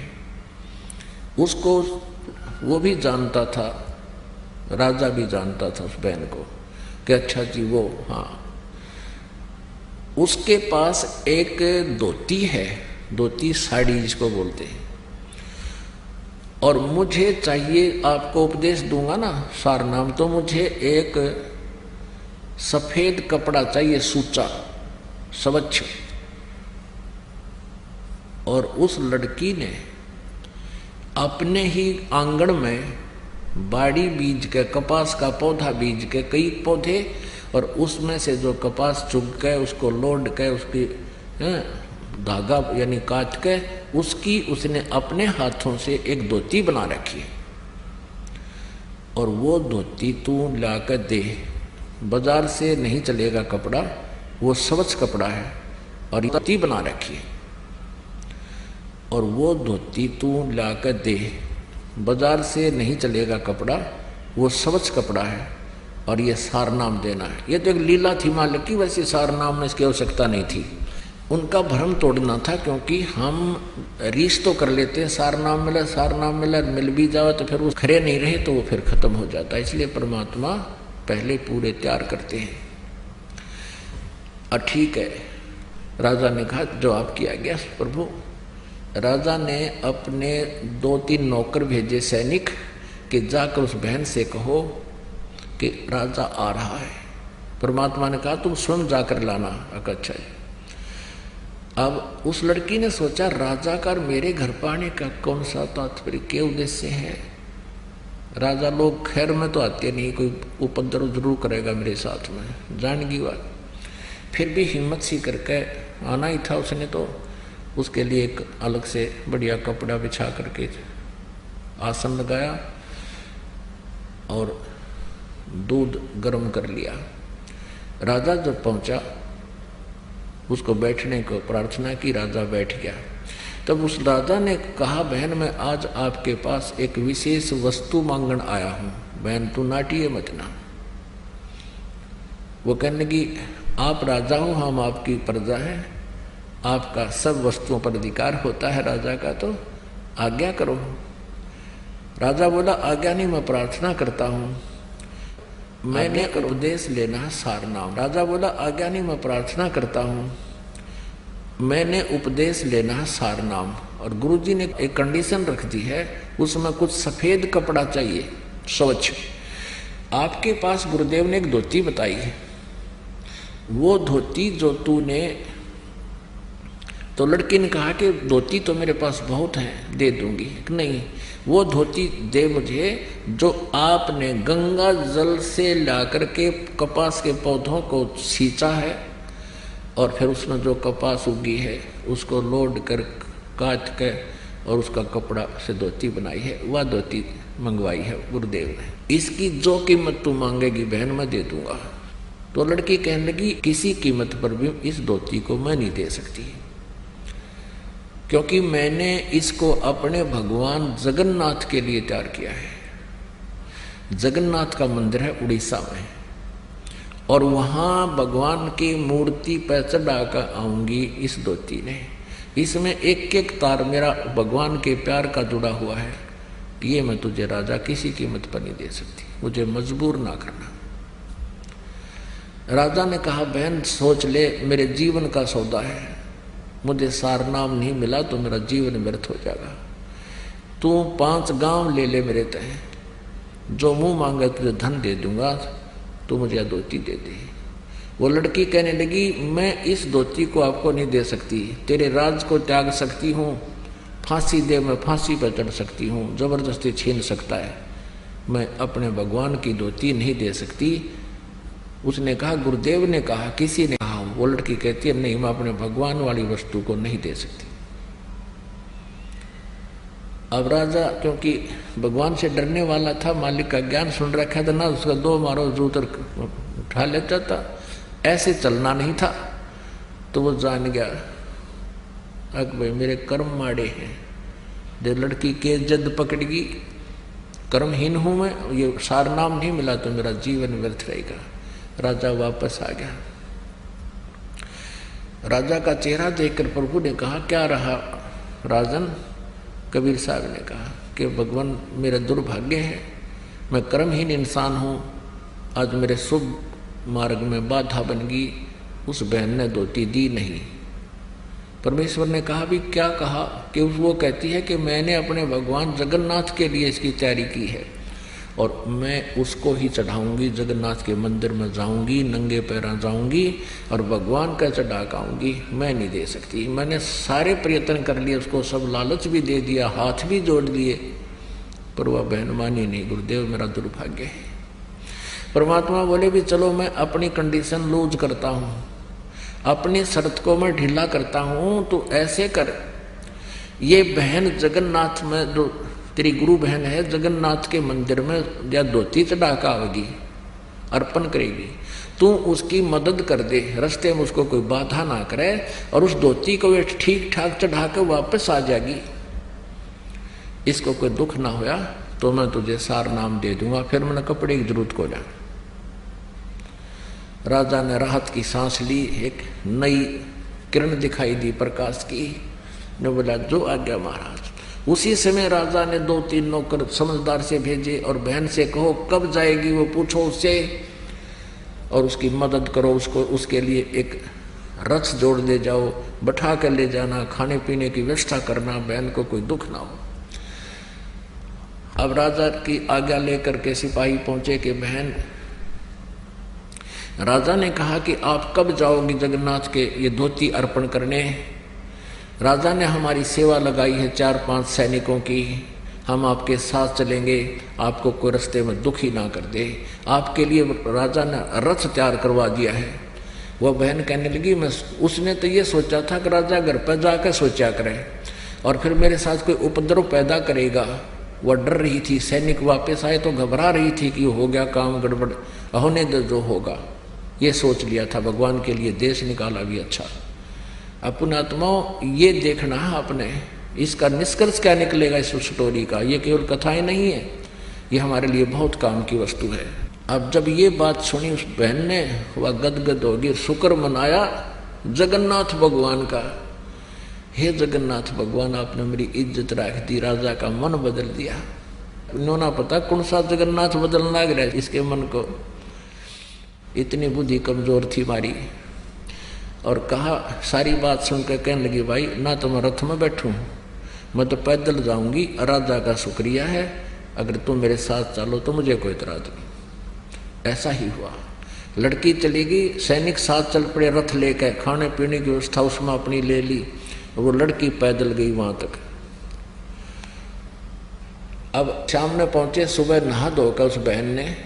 उसको वो भी जानता था, राजा भी जानता था उस बहन को कि अच्छा जी वो, हाँ, उसके पास एक धोती है, धोती साड़ी जिसको बोलते हैं, और मुझे चाहिए, आपको उपदेश दूंगा ना सारनाम, तो मुझे एक सफेद कपड़ा चाहिए, सूचा स्वच्छ, और उस लड़की ने अपने ही आंगन में बाड़ी बीज के, कपास का पौधा बीज के, कई पौधे, और उसमें से जो कपास चुग के उसको लोड के उसकी धागा यानी काट के उसकी उसने अपने हाथों से एक धोती बना रखी है। और वो धोती तू लाकर दे, बाजार से नहीं चलेगा कपड़ा, वो स्वच्छ कपड़ा है और धोती बना रखी है। और वो धोती तू लाकर दे, बाजार से नहीं चलेगा कपड़ा, वो स्वच्छ कपड़ा है और ये सारनाम देना है। ये तो एक लीला थी मालिक की, वैसे सारनाम में इसकी आवश्यकता नहीं थी। उनका भ्रम तोड़ना था, क्योंकि हम रीस तो कर लेते हैं, सारनाम मिला, मिल भी जाओ तो फिर वो खरे नहीं रहे तो वो फिर खत्म हो जाता है। इसलिए परमात्मा पहले पूरे तैयार करते हैं। ठीक है, राजा ने कहा जो आपकी आज्ञा प्रभु। राजा ने अपने 2-3 नौकर भेजे सैनिक कि जाकर उस बहन से कहो कि राजा आ रहा है। परमात्मा ने कहा तुम स्वयं जाकर लाना। अच्छा है। अब उस लड़की ने सोचा राजा का मेरे घर पर आने का कौन सा तात्पर्य, क्या उद्देश्य है। राजा लोग खैर में तो आते नहीं, कोई उपद्रव जरूर करेगा मेरे साथ में, जान की बात। फिर भी हिम्मत सी करके आना ही था उसने, तो उसके लिए एक अलग से बढ़िया कपड़ा बिछा करके आसन लगाया और दूध गर्म कर लिया। राजा जब पहुंचा उसको बैठने को प्रार्थना की, राजा बैठ गया। तब उस राजा ने कहा बहन मैं आज आपके पास एक विशेष वस्तु मांगन आया हूं, बहन तू नाटिए मत ना। वो कहने लगी आप राजा हो, हम आपकी प्रजा हैं, आपका सब वस्तुओं पर अधिकार होता है राजा का, तो आज्ञा करो। राजा बोला आज्ञा नहीं, मैं प्रार्थना करता हूं, मैंने उपदेश लेना है सारनाम। राजा बोला आज्ञा नहीं, मैं प्रार्थना करता हूं, मैंने उपदेश लेना है सारनाम। और गुरुजी ने एक कंडीशन रख दी है, उसमें कुछ सफेद कपड़ा चाहिए स्वच्छ। आपके पास गुरुदेव ने एक धोती बताई है, वो धोती जो तूने, तो लड़की ने कहा कि धोती तो मेरे पास बहुत है, दे दूंगी। नहीं, वो धोती दे मुझे जो आपने गंगा जल से लाकर के कपास के पौधों को सींचा है और फिर उसमें जो कपास उगी है उसको लोड कर काट के और उसका कपड़ा से धोती बनाई है, वह धोती मंगवाई है गुरुदेव ने। इसकी जो कीमत तू मांगेगी बहन मैं दे दूंगा। तो लड़की कहने लगी किसी कीमत पर भी इस धोती को मैं नहीं दे सकती, क्योंकि मैंने इसको अपने भगवान जगन्नाथ के लिए तैयार किया है। जगन्नाथ का मंदिर है उड़ीसा में, और वहां भगवान की मूर्ति पर चढ़ा कर आऊंगी इस धोती ने। इसमें एक एक तार मेरा भगवान के प्यार का जुड़ा हुआ है, ये मैं तुझे राजा किसी कीमत पर नहीं दे सकती, मुझे मजबूर ना करना। राजा ने कहा बहन सोच ले, मेरे जीवन का सौदा है, मुझे सारनाम नहीं मिला तो मेरा जीवन व्यर्थ हो जाएगा। तू 5 गांव ले ले मेरे तय, जो मुंह मांगे तुझे धन दे दूंगा, तो मुझे धोती दे दे। वो लड़की कहने लगी मैं इस धोती को आपको नहीं दे सकती, तेरे राज को त्याग सकती हूँ, फांसी दे मैं फांसी पर चढ़ सकती हूँ, जबरदस्ती छीन सकता है, मैं अपने भगवान की धोती नहीं दे सकती। उसने कहा गुरुदेव ने कहा, किसी ने कहा। वो लड़की कहती है नहीं, मैं अपने भगवान वाली वस्तु को नहीं दे सकती। अब राजा क्योंकि भगवान से डरने वाला था, मालिक का ज्ञान सुन रखा था ना, उसका 2 मारो जूतर उठा लेता था, ऐसे चलना नहीं था। तो वो जान गया अक भाई मेरे कर्म माड़े हैं, जो लड़की के जद पकड़गी, कर्महीन हूं मैं, ये सारनाम नहीं मिला तो मेरा जीवन व्यर्थ रहेगा। राजा वापस आ गया। राजा का चेहरा देखकर प्रभु ने कहा क्या रहा राजन। कबीर साहब ने कहा कि भगवान मेरा दुर्भाग्य है, मैं कर्महीन इंसान हूँ, आज मेरे शुभ मार्ग में बाधा बन गई, उस बहन ने धोती दी नहीं। परमेश्वर ने कहा भी क्या कहा कि वो कहती है कि मैंने अपने भगवान जगन्नाथ के लिए इसकी तैयारी की है, और मैं उसको ही चढ़ाऊंगी, जगन्नाथ के मंदिर में जाऊंगी, नंगे पैरा जाऊंगी और भगवान का चढ़ा के आऊंगी। मैं नहीं दे सकती। मैंने सारे प्रयत्न कर लिए, उसको सब लालच भी दे दिया, हाथ भी जोड़ लिए, पर वह बहन मानी नहीं। गुरुदेव मेरा दुर्भाग्य है। परमात्मा बोले भी चलो मैं अपनी कंडीशन लूज करता हूं, अपनी शर्त को मैं ढीला करता हूं, तो ऐसे कर, ये बहन जगन्नाथ में जो तेरी गुरु बहन है, जगन्नाथ के मंदिर में या धोती चढ़ा कर आवेगी, अर्पण करेगी, तू उसकी मदद कर दे, रास्ते में उसको कोई बाधा ना करे, और उस धोती को वे ठीक ठाक चढ़ा कर वापस आ जाएगी, इसको कोई दुख ना होया तो मैं तुझे सार नाम दे दूंगा, फिर मैंने कपड़े की जरूरत को जा। राजा ने राहत की सांस ली, एक नई किरण दिखाई दी प्रकाश की, ने बोला जो आज्ञा महाराज। उसी समय राजा ने 2-3 नौकर समझदार से भेजे और बहन से कहो कब जाएगी वो पूछो उससे, और उसकी मदद करो, उसको उसके लिए एक रथ जोड़ दे जाओ, बैठा कर ले जाना, खाने पीने की व्यवस्था करना, बहन को कोई दुख ना हो। अब राजा की आज्ञा लेकर के सिपाही पहुंचे कि बहन, राजा ने कहा कि आप कब जाओगी जगन्नाथ के ये धोती अर्पण करने। राजा ने हमारी सेवा लगाई है 4-5 सैनिकों की, हम आपके साथ चलेंगे, आपको कोई रास्ते में दुख ही ना कर दे। आपके लिए राजा ने रथ तैयार करवा दिया है। वह बहन कहने लगी मैं, उसने तो ये सोचा था कि राजा घर पर जाकर सोचा करे और फिर मेरे साथ कोई उपद्रव पैदा करेगा। वह डर रही थी, सैनिक वापस आए तो घबरा रही थी कि हो गया काम गड़बड़, होने दो जो होगा, ये सोच लिया था। भगवान के लिए देश निकाला भी अच्छा। अपनात्माओं ये देखना है आपने, इसका निष्कर्ष क्या निकलेगा इस स्टोरी का। ये केवल कथाएं नहीं है, ये हमारे लिए बहुत काम की वस्तु है। अब जब ये बात सुनी उस बहन ने, वह गदगद होगी, शुक्र मनाया जगन्नाथ भगवान का। हे जगन्नाथ भगवान, आपने मेरी इज्जत रख दी, राजा का मन बदल दिया। इन्होंने पता कौन सा जगन्नाथ बदलना लग रहा है इसके मन को, इतनी बुद्धि कमजोर थी मारी। और कहा, सारी बात सुनकर कहने लगी भाई ना तो मैं रथ में बैठूं, मैं तो पैदल जाऊंगी, राजा का शुक्रिया है, अगर तुम मेरे साथ चलो तो मुझे कोई इतराज नहीं। ऐसा ही हुआ, लड़की चली गई, सैनिक साथ चल पड़े रथ लेकर, खाने पीने की व्यवस्था उसमें अपनी ले ली, वो लड़की पैदल गई वहां तक। अब शाम में पहुंचे, सुबह नहा धोकर उस बहन ने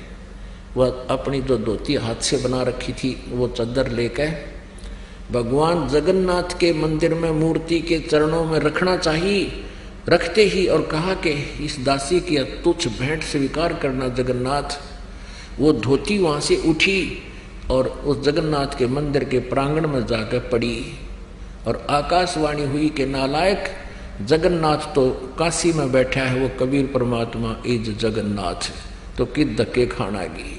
वह अपनी जो धोती हाथ से बना रखी थी वो चादर लेकर भगवान जगन्नाथ के मंदिर में मूर्ति के चरणों में रखना चाहिए, रखते ही और कहा कि इस दासी की तुच्छ भेंट स्वीकार करना जगन्नाथ। वो धोती वहां से उठी और उस जगन्नाथ के मंदिर के प्रांगण में जाकर पड़ी और आकाशवाणी हुई कि नालायक, जगन्नाथ तो काशी में बैठा है, वो कबीर परमात्मा इज जगन्नाथ, तो किस धक्के खाना गी।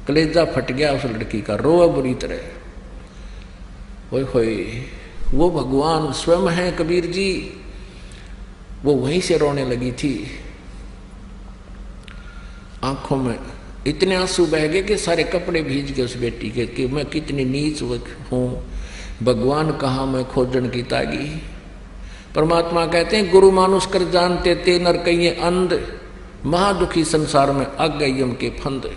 कलेजा फट गया उस लड़की का, रोआ बुरी तरह। ओए होए, वो भगवान स्वयं है कबीर जी। वो वहीं से रोने लगी थी, आंखों में इतने आंसू बह गए कि सारे कपड़े भीज गए उस बेटी के, कि मैं कितनी नीच हूं, भगवान कहाँ मैं खोजन की तागी। परमात्मा कहते हैं गुरु मानुष कर जानते ते नर कहिए अंध, महादुखी संसार में अग गई यम के फंद।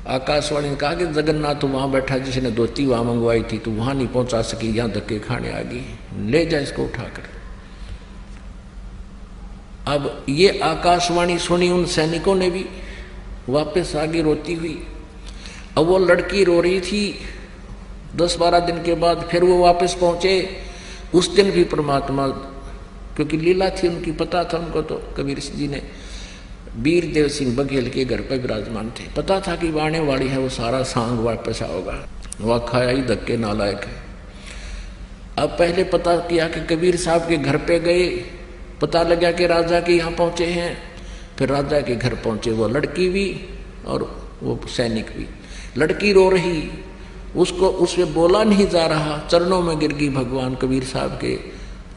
आकाशवाणी ने कहा कि जगन्नाथ वहां बैठा, जिसने धोती वहां मंगवाई थी, तो वहां नहीं पहुंचा सकी, यहां धक्के खाने आ गई, ले जा इसको उठाकर। अब ये आकाशवाणी सुनी उन सैनिकों ने भी, वापस आगे रोती हुई। अब वो लड़की रो रही थी। 10-12 दिन के बाद फिर वो वापस पहुंचे। उस दिन भी परमात्मा, क्योंकि लीला थी उनकी, पता था उनको, तो कबीर जी ने वीर देव सिंह बघेल के घर पर विराजमान थे, पता था कि वाणे वाली है, वो सारा सांग वापस आओगा, वह खाया ही धक्के नालायक है। अब पहले पता किया कि कबीर साहब के घर पे गए, पता लगा कि राजा के यहाँ पहुंचे हैं, फिर राजा के घर पहुंचे, वो लड़की भी और वो सैनिक भी। लड़की रो रही, उसको उससे बोला नहीं जा रहा, चरणों में गिर गई भगवान कबीर साहब के,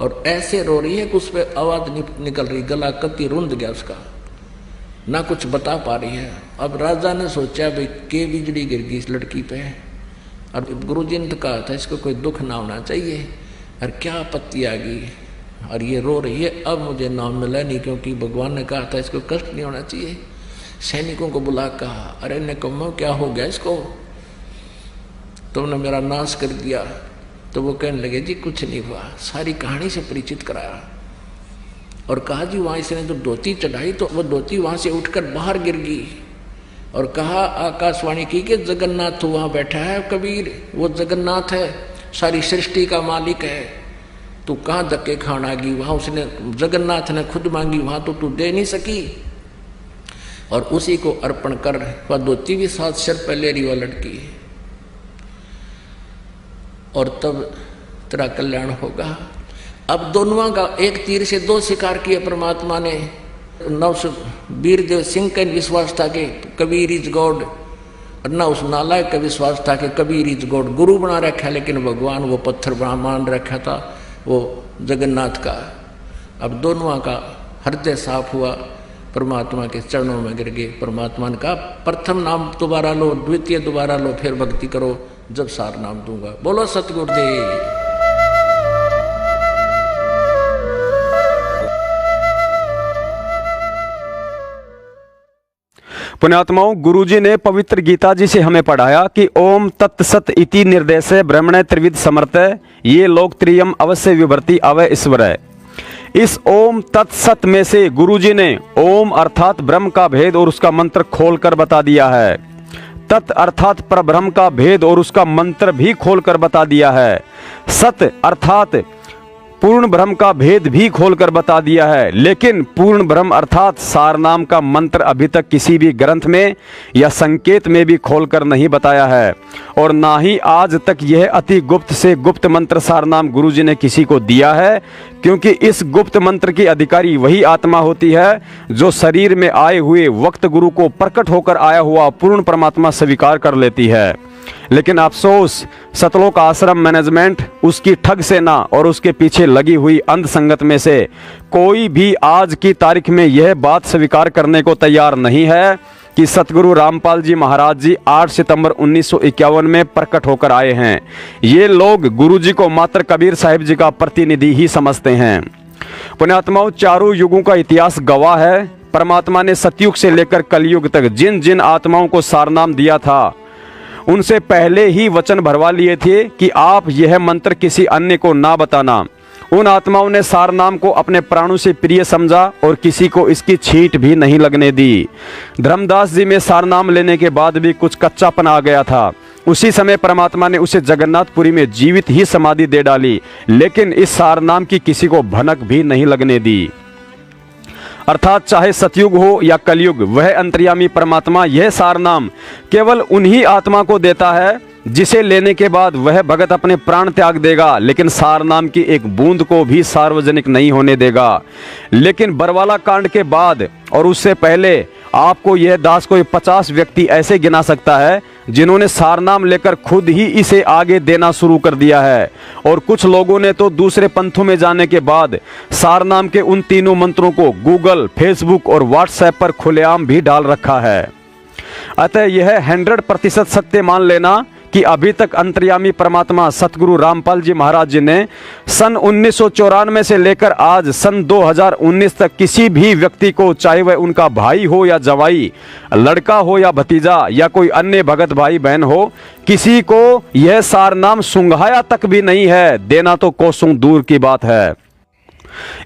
और ऐसे रो रही है कि उस पर आवाज निकल रही, गला कति रुंध गया उसका, ना कुछ बता पा रही है। अब राजा ने सोचा भाई के बिजली गिर गई इस लड़की पे, और गुरुजी ने तो कहा था इसको कोई दुख ना होना चाहिए, और क्या आपत्ति आ गई, और ये रो रही है अब मुझे नाम मिला नहीं, क्योंकि भगवान ने कहा था इसको कष्ट नहीं होना चाहिए। सैनिकों को बुला कहा, अरे निकम्मो क्या हो गया इसको, तुमने मेरा नाश कर दिया। तो वो कहने लगे जी कुछ नहीं हुआ, सारी कहानी से परिचित कराया और कहा जी वहाँ इसने तो धोती चढ़ाई तो वो धोती वहाँ से उठकर बाहर गिर गई, और कहा आकाशवाणी की कि जगन्नाथ तो वहाँ बैठा है कबीर, वो जगन्नाथ है, सारी सृष्टि का मालिक है, तू कहाँ धक्के खान आ गई, वहाँ उसने जगन्नाथ ने खुद मांगी, वहाँ तो तू दे नहीं सकी, और उसी को अर्पण कर। वह धोती भी साथ सिर पर ले रही वह लड़की, और तब तेरा कल्याण होगा। अब दोनों का एक तीर से दो शिकार किए परमात्मा ने। वीरदेव सिंह का विश्वास था कि कबीर इज गॉड, और न उस नालायक का विश्वास था कि कबीर इज गॉड। गुरु बना रखा, लेकिन भगवान वो पत्थर बना मान रखा था वो जगन्नाथ का। अब दोनों का हृदय साफ हुआ, परमात्मा के चरणों में गिर गए। परमात्मा ने कहा प्रथम नाम दोबारा लो, द्वितीय दोबारा लो, फिर भक्ति करो जब सार नाम दूंगा। बोलो सतगुरुदेव। पुण्यात्माओं, गुरुजी ने पवित्र गीता जी से हमें पढ़ाया कि ओम तत्सत इति निर्देशे ब्रह्मणे त्रिविध समर्थे ये लोक त्रियम अवश्य विभर्ति अवय ईश्वर। इस ओम तत्सत में से गुरुजी ने ओम अर्थात ब्रह्म का भेद और उसका मंत्र खोलकर बता दिया है। तत् अर्थात परब्रह्म का भेद और उसका मंत्र भी खोलकर बता दिया है। सत अर्थात पूर्ण ब्रह्म का भेद भी खोलकर बता दिया है। लेकिन पूर्ण ब्रह्म अर्थात सार नाम का मंत्र अभी तक किसी भी ग्रंथ में या संकेत में भी खोलकर नहीं बताया है, और ना ही आज तक यह अति गुप्त से गुप्त मंत्र सार नाम गुरुजी ने किसी को दिया है, क्योंकि इस गुप्त मंत्र की अधिकारी वही आत्मा होती है जो शरीर में आए हुए वक्त गुरु को प्रकट होकर आया हुआ पूर्ण परमात्मा स्वीकार कर लेती है। लेकिन अफसोस, सतलोक आश्रम मैनेजमेंट, उसकी ठग सेना और उसके पीछे लगी हुई अंध संगत में से कोई भी आज की तारीख में यह बात स्वीकार करने को तैयार नहीं है कि सतगुरु रामपाल जी महाराज जी 8 सितंबर 1951 में प्रकट होकर आए हैं। ये लोग गुरुजी को मात्र कबीर साहिब जी का प्रतिनिधि ही समझते हैं। पुण्यात्माओं, चारों युगों का इतिहास गवाह है। परमात्मा ने सतयुग से लेकर कलयुग तक जिन जिन आत्माओं को सारनाम दिया था, उनसे पहले ही वचन भरवा लिए थे कि आप यह मंत्र किसी अन्य को ना बताना। उन आत्माओं ने सार नाम को अपने प्राणों से प्रिय समझा और किसी को इसकी छींट भी नहीं लगने दी। धर्मदास जी में सार नाम लेने के बाद भी कुछ कच्चापन आ गया था। उसी समय परमात्मा ने उसे जगन्नाथपुरी में जीवित ही समाधि दे डाली, लेकिन इस सार नाम की किसी को भनक भी नहीं लगने दी। अर्थात चाहे सतयुग हो या कलयुग, वह अंतर्यामी परमात्मा यह सार नाम केवल उन्हीं आत्मा को देता है जिसे लेने के बाद वह भगत अपने प्राण त्याग देगा, लेकिन सार नाम की एक बूंद को भी सार्वजनिक नहीं होने देगा। लेकिन बरवाला कांड के बाद और उससे पहले आपको यह दास कोई 50 व्यक्ति ऐसे गिना सकता है जिन्होंने सार नाम लेकर खुद ही इसे आगे देना शुरू कर दिया है, और कुछ लोगों ने तो दूसरे पंथों में जाने के बाद सार नाम के उन तीनों मंत्रों को गूगल, फेसबुक और व्हाट्सएप पर खुलेआम भी डाल रखा है। अतः यह 100% सत्य मान लेना कि अभी तक अंतर्यामी परमात्मा सतगुरु रामपाल जी महाराज जी ने सन 1994 से लेकर आज सन 2019 तक किसी भी व्यक्ति को, चाहे वह उनका भाई हो या जवाई, लड़का हो या भतीजा या कोई अन्य भगत भाई बहन हो, किसी को यह सार नाम सुंघाया तक भी नहीं है। देना तो कोसों दूर की बात है।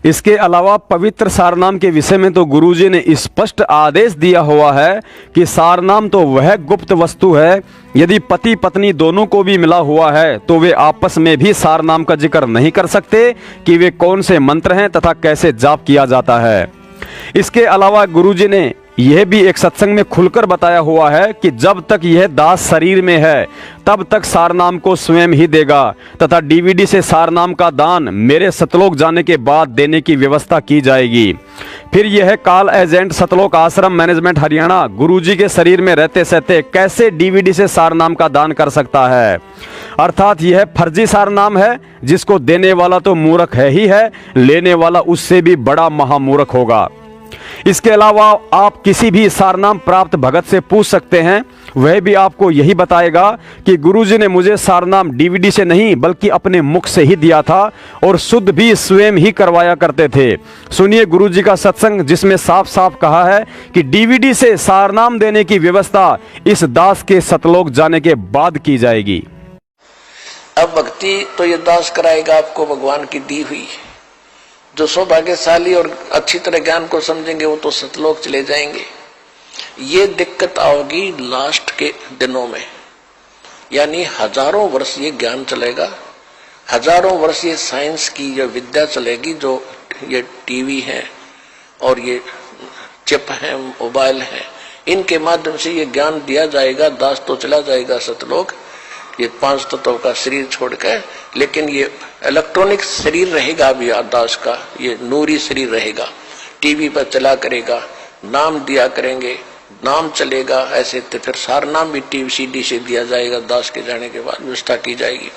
इसके अलावा पवित्र सारनाम के विषय में तो गुरुजी ने स्पष्ट आदेश दिया हुआ है कि सारनाम तो वह गुप्त वस्तु है, यदि पति पत्नी दोनों को भी मिला हुआ है तो वे आपस में भी सारनाम का जिक्र नहीं कर सकते कि वे कौन से मंत्र हैं तथा कैसे जाप किया जाता है। इसके अलावा गुरुजी ने यह भी एक सत्संग में खुलकर बताया हुआ है कि जब तक यह दास शरीर में है तब तक सारनाम को स्वयं ही देगा, तथा डीवीडी से सारनाम का दान मेरे सतलोक जाने के बाद देने की व्यवस्था की जाएगी। फिर यह काल एजेंट सतलोक आश्रम मैनेजमेंट हरियाणा गुरुजी के शरीर में रहते सहते कैसे डीवीडी से सारनाम का दान कर सकता है। अर्थात यह फर्जी सारनाम है, जिसको देने वाला तो मूर्ख है ही है, लेने वाला उससे भी बड़ा महामूर्ख होगा। इसके अलावा आप किसी भी सारनाम प्राप्त भगत से पूछ सकते हैं, वह भी आपको यही बताएगा कि गुरुजी ने मुझे सारनाम डीवीडी से नहीं बल्कि अपने मुख से ही दिया था और शुद्ध भी स्वयं ही करवाया करते थे। सुनिए गुरुजी का सत्संग, जिसमें साफ साफ कहा है कि डीवीडी से सारनाम देने की व्यवस्था इस दास के सतलोक जाने के बाद की जाएगी। अब भक्ति तो ये दास कराएगा आपको भगवान की दी हुई। जो सौभाग्यशाली और अच्छी तरह ज्ञान को समझेंगे वो तो सतलोक चले जाएंगे। ये दिक्कत आओगी लास्ट के दिनों में, यानी हजारों वर्ष ये ज्ञान चलेगा, हजारों वर्ष ये साइंस की जो विद्या चलेगी, जो ये टीवी है और ये चिप है, मोबाइल है, इनके माध्यम से ये ज्ञान दिया जाएगा। दास तो चला जाएगा सतलोक, ये 5 तत्वों का शरीर छोड़कर, लेकिन ये इलेक्ट्रॉनिक शरीर रहेगा भी दास का, ये नूरी शरीर रहेगा। टीवी पर चला करेगा, नाम दिया करेंगे, नाम चलेगा। ऐसे तो फिर सारनाम भी टीवी सीडी से दिया जाएगा। दास के जाने के बाद व्यवस्था की जाएगी।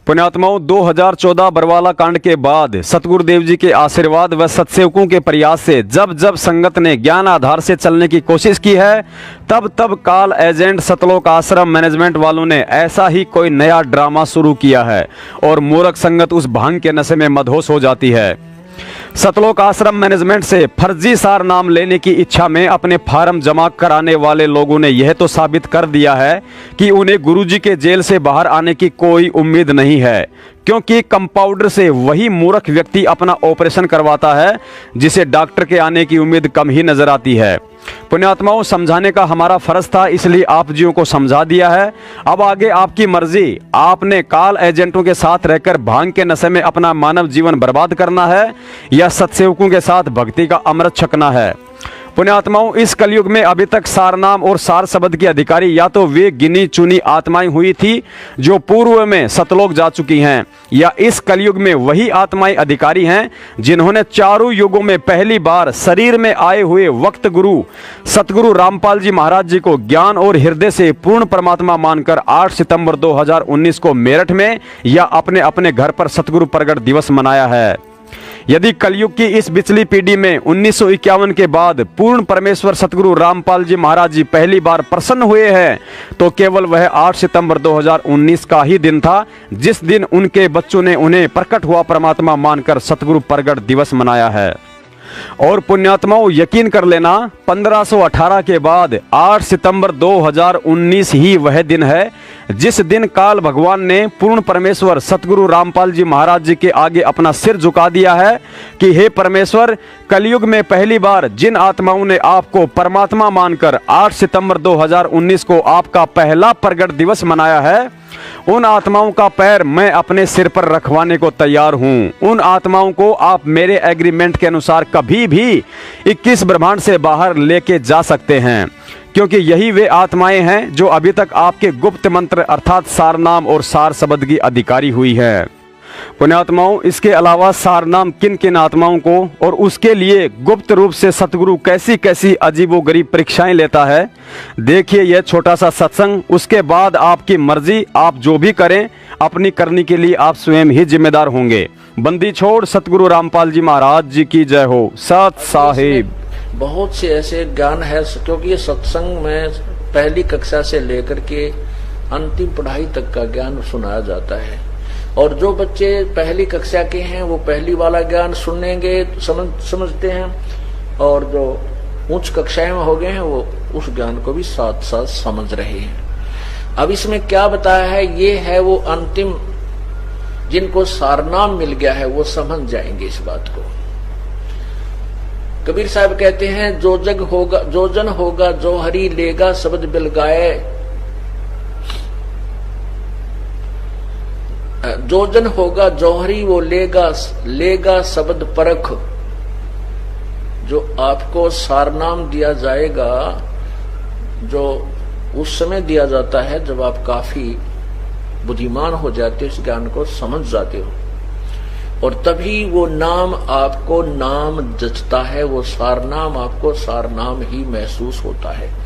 पुण्यात्माओं, 2014 बरवाला कांड के बाद सतगुरुदेव जी के आशीर्वाद व सत्सेवकों के प्रयास से जब जब संगत ने ज्ञान आधार से चलने की कोशिश की है, तब तब काल एजेंट सतलोक आश्रम मैनेजमेंट वालों ने ऐसा ही कोई नया ड्रामा शुरू किया है और मूर्ख संगत उस भांग के नशे में मदहोश हो जाती है। सतलोक आश्रम मैनेजमेंट से फर्जी सार नाम लेने की इच्छा में अपने फार्म जमा कराने वाले लोगों ने यह तो साबित कर दिया है कि उन्हें गुरुजी के जेल से बाहर आने की कोई उम्मीद नहीं है, क्योंकि कंपाउंडर से वही मूर्ख व्यक्ति अपना ऑपरेशन करवाता है जिसे डॉक्टर के आने की उम्मीद कम ही नजर आती है। पुण्यात्माओं, समझाने का हमारा फर्ज था, इसलिए आप जियों को समझा दिया है। अब आगे आपकी मर्जी। आपने काल एजेंटों के साथ रहकर भांग के नशे में अपना मानव जीवन बर्बाद करना है या सत्सेवकों के साथ भक्ति का अमृत छकना है। पुण्यात्माओं, इस कलयुग में अभी तक सारनाम और सार शब्द की अधिकारी या तो वे गिनी चुनी आत्माएं हुई थी जो पूर्व में सतलोक जा चुकी हैं, या इस कलयुग में वही आत्माएं अधिकारी हैं जिन्होंने चारों युगों में पहली बार शरीर में आए हुए वक्त गुरु सतगुरु रामपाल जी महाराज जी को ज्ञान और हृदय से पूर्ण परमात्मा मानकर 8 सितंबर 2019 को मेरठ में या अपने अपने घर पर सतगुरु प्रगट दिवस मनाया है। यदि कलयुग की इस पिछली पीढ़ी में 1951 के बाद पूर्ण परमेश्वर सतगुरु रामपाल जी महाराज जी पहली बार प्रसन्न हुए हैं, तो केवल वह 8 सितंबर 2019 का ही दिन था जिस दिन उनके बच्चों ने उन्हें प्रकट हुआ परमात्मा मानकर सतगुरु प्रगट दिवस मनाया है। और पुण्यात्माओं, यकीन कर लेना, 1518 के बाद 8 सितंबर 2019 ही वह दिन है जिस दिन काल भगवान ने पूर्ण परमेश्वर सतगुरु रामपाल जी महाराज जी के आगे अपना सिर झुका दिया है कि हे परमेश्वर, कलयुग में पहली बार जिन आत्माओं ने आपको परमात्मा मानकर 8 सितंबर 2019 को आपका पहला प्रगट दिवस मनाया है, उन आत्माओं का पैर मैं अपने सिर पर रखवाने को तैयार हूं। उन आत्माओं को आप मेरे एग्रीमेंट के अनुसार कभी भी 21 ब्रह्मांड से बाहर लेके जा सकते हैं, क्योंकि यही वे आत्माएं हैं जो अभी तक आपके गुप्त मंत्र अर्थात सारनाम और सार शब्द की अधिकारी हुई है। पुण्यात्माओं, इसके अलावा सारनाम किन किन आत्माओं को और उसके लिए गुप्त रूप से सतगुरु कैसी कैसी अजीबोगरीब परीक्षाएं लेता है, देखिए यह छोटा सा सत्संग। उसके बाद आपकी मर्जी, आप जो भी करें अपनी करने के लिए आप स्वयं ही जिम्मेदार होंगे। बंदी छोड़ सतगुरु रामपाल जी महाराज जी की जय हो। सत साहिब। बहुत से ऐसे ज्ञान है, क्योंकि ये सत्संग में पहली कक्षा से लेकर के अंतिम पढ़ाई तक का ज्ञान सुनाया जाता है, और जो बच्चे पहली कक्षा के हैं वो पहली वाला ज्ञान सुनेंगे, समझते हैं, और जो उच्च कक्षाएं में हो गए हैं वो उस ज्ञान को भी साथ साथ समझ रहे हैं। अब इसमें क्या बताया है, ये है वो अंतिम, जिनको सारनाम मिल गया है वो समझ जाएंगे इस बात को। कबीर साहब कहते हैं, जो जग होगा जो जन होगा जो हरि लेगा शब्द बिल गाए, जो जन होगा जौहरी वो लेगा शब्द परख। जो आपको सारनाम दिया जाएगा, जो उस समय दिया जाता है जब आप काफी बुद्धिमान हो जाते हो, इस ज्ञान को समझ जाते हो, और तभी वो नाम आपको नाम जचता है, वो सारनाम आपको सारनाम ही महसूस होता है।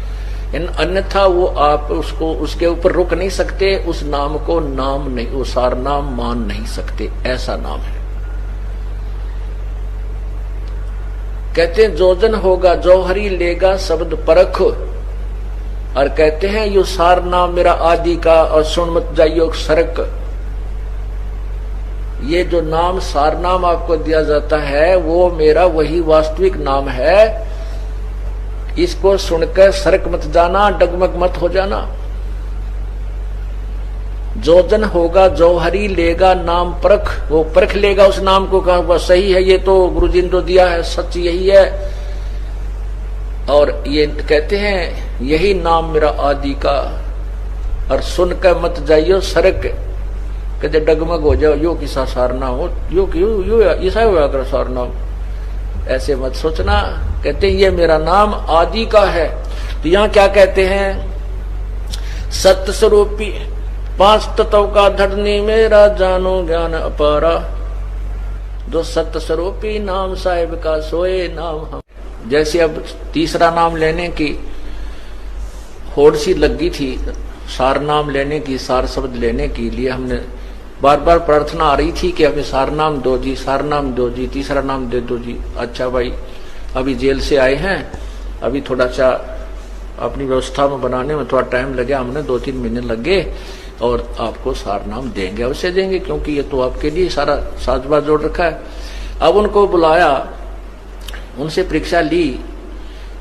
अन्यथा वो आप उसको उसके ऊपर रुक नहीं सकते, उस नाम को नाम नहीं, वो सारनाम मान नहीं सकते, ऐसा नाम है। कहते हैं जोजन होगा जौहरी लेगा शब्द परख, और कहते हैं यो सार नाम मेरा आदि का और सुन मत जाइयो सरक। ये जो नाम सार नाम आपको दिया जाता है वो मेरा वही वास्तविक नाम है, इसको सुनकर सरक मत जाना, डगमग मत हो जाना। जोजन होगा जौहरी लेगा नाम परख, वो परख लेगा उस नाम को, कहा वह सही है, ये तो गुरुजी ने जो दिया है सच यही है। और ये कहते हैं यही नाम मेरा आदि का, और सुनकर मत जाइयो सरक, कहते डगमग हो जाओ, यो किसा सारना हो, यो ऐसा हुआ कर सारना, ऐसे मत सोचना। कहते हैं ये मेरा नाम आदि का है। तो यहाँ क्या कहते हैं, सत्य स्वरूपी 5 तत्व का धरनी मेरा जानो ज्ञान अपारा, जो सत्य स्वरूपी नाम साहिब का सोए नाम हम। जैसे अब तीसरा नाम लेने की होड़ सी लगी थी, सार नाम लेने की, सार शब्द लेने के लिए हमने बार बार प्रार्थना आ रही थी कि हमें सार नाम दो जी, सार नाम दो जी, तीसरा नाम दे दो जी। अच्छा भाई, अभी जेल से आए हैं, अभी थोड़ा सा अपनी व्यवस्था में बनाने में थोड़ा टाइम लगे, हमने 2-3 महीने लगे, और आपको सार नाम देंगे, अवश्य देंगे, क्योंकि ये तो आपके लिए सारा साजबाज जोड़ रखा है। अब उनको बुलाया, उनसे परीक्षा ली,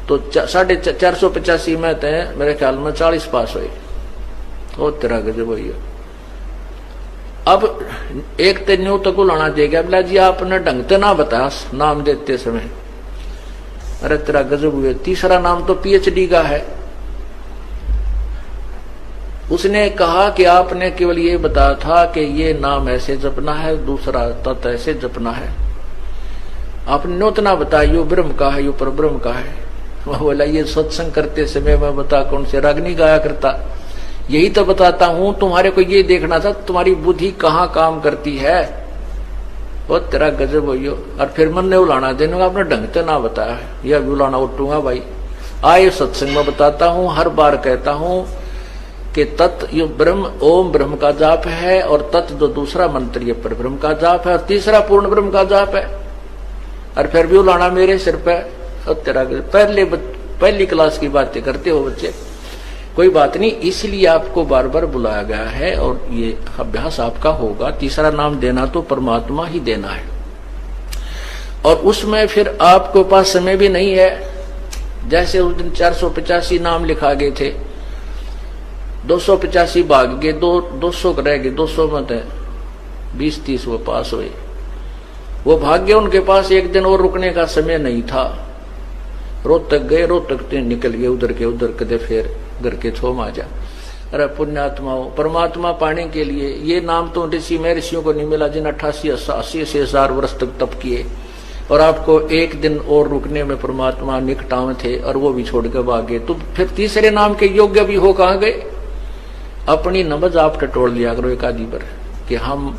तो 485 में तय मेरे ख्याल में 40 पास हुए। ओ तेरा गजब हुई। अब एक तो न्यू तक लाना देगा, बोला जी आपने ढंग से ना बताया नाम देते समय, अरे तेरा गजब हुए। तीसरा नाम तो PhD का है। उसने कहा कि आपने केवल ये बताया था कि ये नाम ऐसे जपना है, दूसरा तत्व ऐसे जपना है, आपने नोतना बताया यो ब्रह्म का है, यो परब्रह्म का है। वह बोला ये सत्संग करते समय मैं बता कौन से राग नहीं गाया करता, यही तो बताता हूं, तुम्हारे को ये देखना था तुम्हारी बुद्धि कहाँ काम करती है। वो तेरा गजब हो। और फिर मन ने उलाना देने का, आपने ढंग से ना बताया, यह भी उलाना उठूंगा भाई। आए सत्संग में बताता हूं, हर बार कहता हूं कि तत्व यो ब्रह्म ओम ब्रह्म का जाप है, और तत्व जो दूसरा मंत्र ये पर ब्रह्म का जाप है, और तीसरा पूर्ण ब्रह्म का जाप है। और फिर भी उलाना मेरे सिर पे। और तेरा पहली क्लास की बातें करते हो बच्चे, कोई बात नहीं, इसलिए आपको बार बार बुलाया गया है, और ये अभ्यास आपका होगा। तीसरा नाम देना तो परमात्मा ही देना है, और उसमें फिर आपके पास समय भी नहीं है। जैसे उस दिन 485 नाम लिखा गए थे, 285 भाग गए, 200 रह गए, 200 में 20-30 वो पास हुए। वो भाग्य उनके पास एक दिन और रुकने का समय नहीं था। रोहतक गए, रोहतक से निकल गए उधर के उधर, कदे फिर घर के छोम आ जा। अरे पुण्यात्माओं, परमात्मा पाने के लिए ये नाम तो ऋषि महर्षियों को नहीं मिला जिन 88,000 वर्ष तक तप किए, और आपको एक दिन और रुकने में परमात्मा निकटाव थे, और वो भी छोड़ कर भागे। तो फिर तीसरे नाम के योग्य भी हो कहाँ गए? अपनी नमज आप टटोल लिया करो एक आदि पर कि हम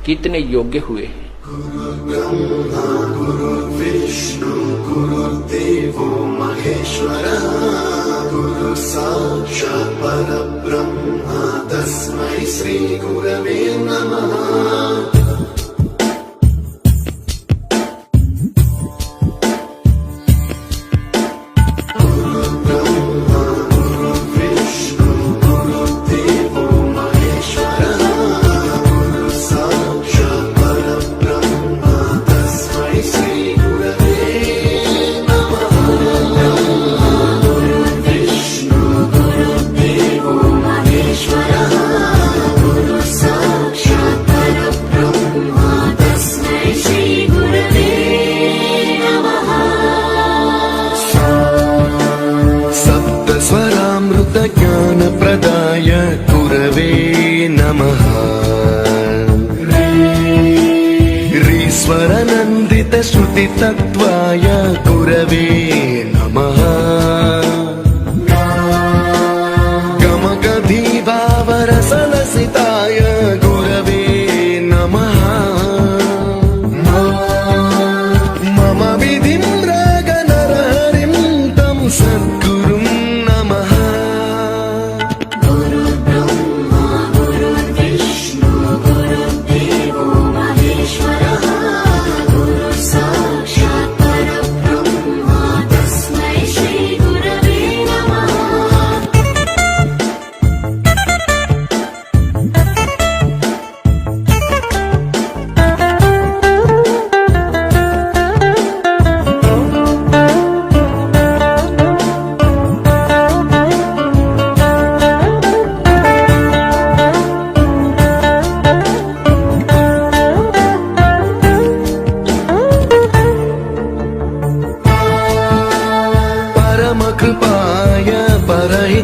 कितने योग्य हुए। ब्रह्मा गुरु विष्णु गुरुदेवो महेश्वरः, गुरु साक्षात् परब्रह्म तस्मै श्री गुरवे नमः। ज्ञानप्रदाय गुरवे नमः। ईश्वरानन्दित श्रुतितत्त्वाय गुरवे नमः। गमगभीभावरसलसिताय गुरवे नमः। मम विधिं रागनरहरिं तं सद्गुरुं नमः। गुरुदेवो महेश्वरः, गुरु साक्षात् परब्रह्म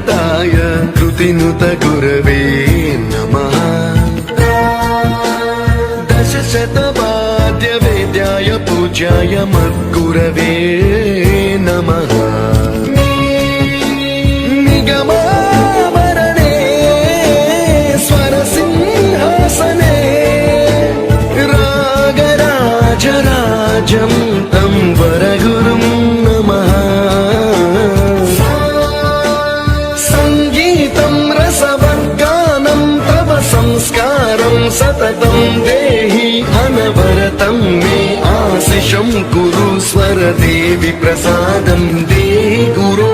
श्रीनिवासाय कृतिनुत गुरवे नमः दशशतवाद्य वेद्याय पूज्याय मद्गुरवे नमः निगमावरणे स्वरसिंहासने रागराजराजं तं वरगुरुं नमः सङ्गीतं रसवर्गानं तव संस्कारं सततं देहि अनवरतं मे आशिषं कुरु स्वरदेवि प्रसादं देहि गुरु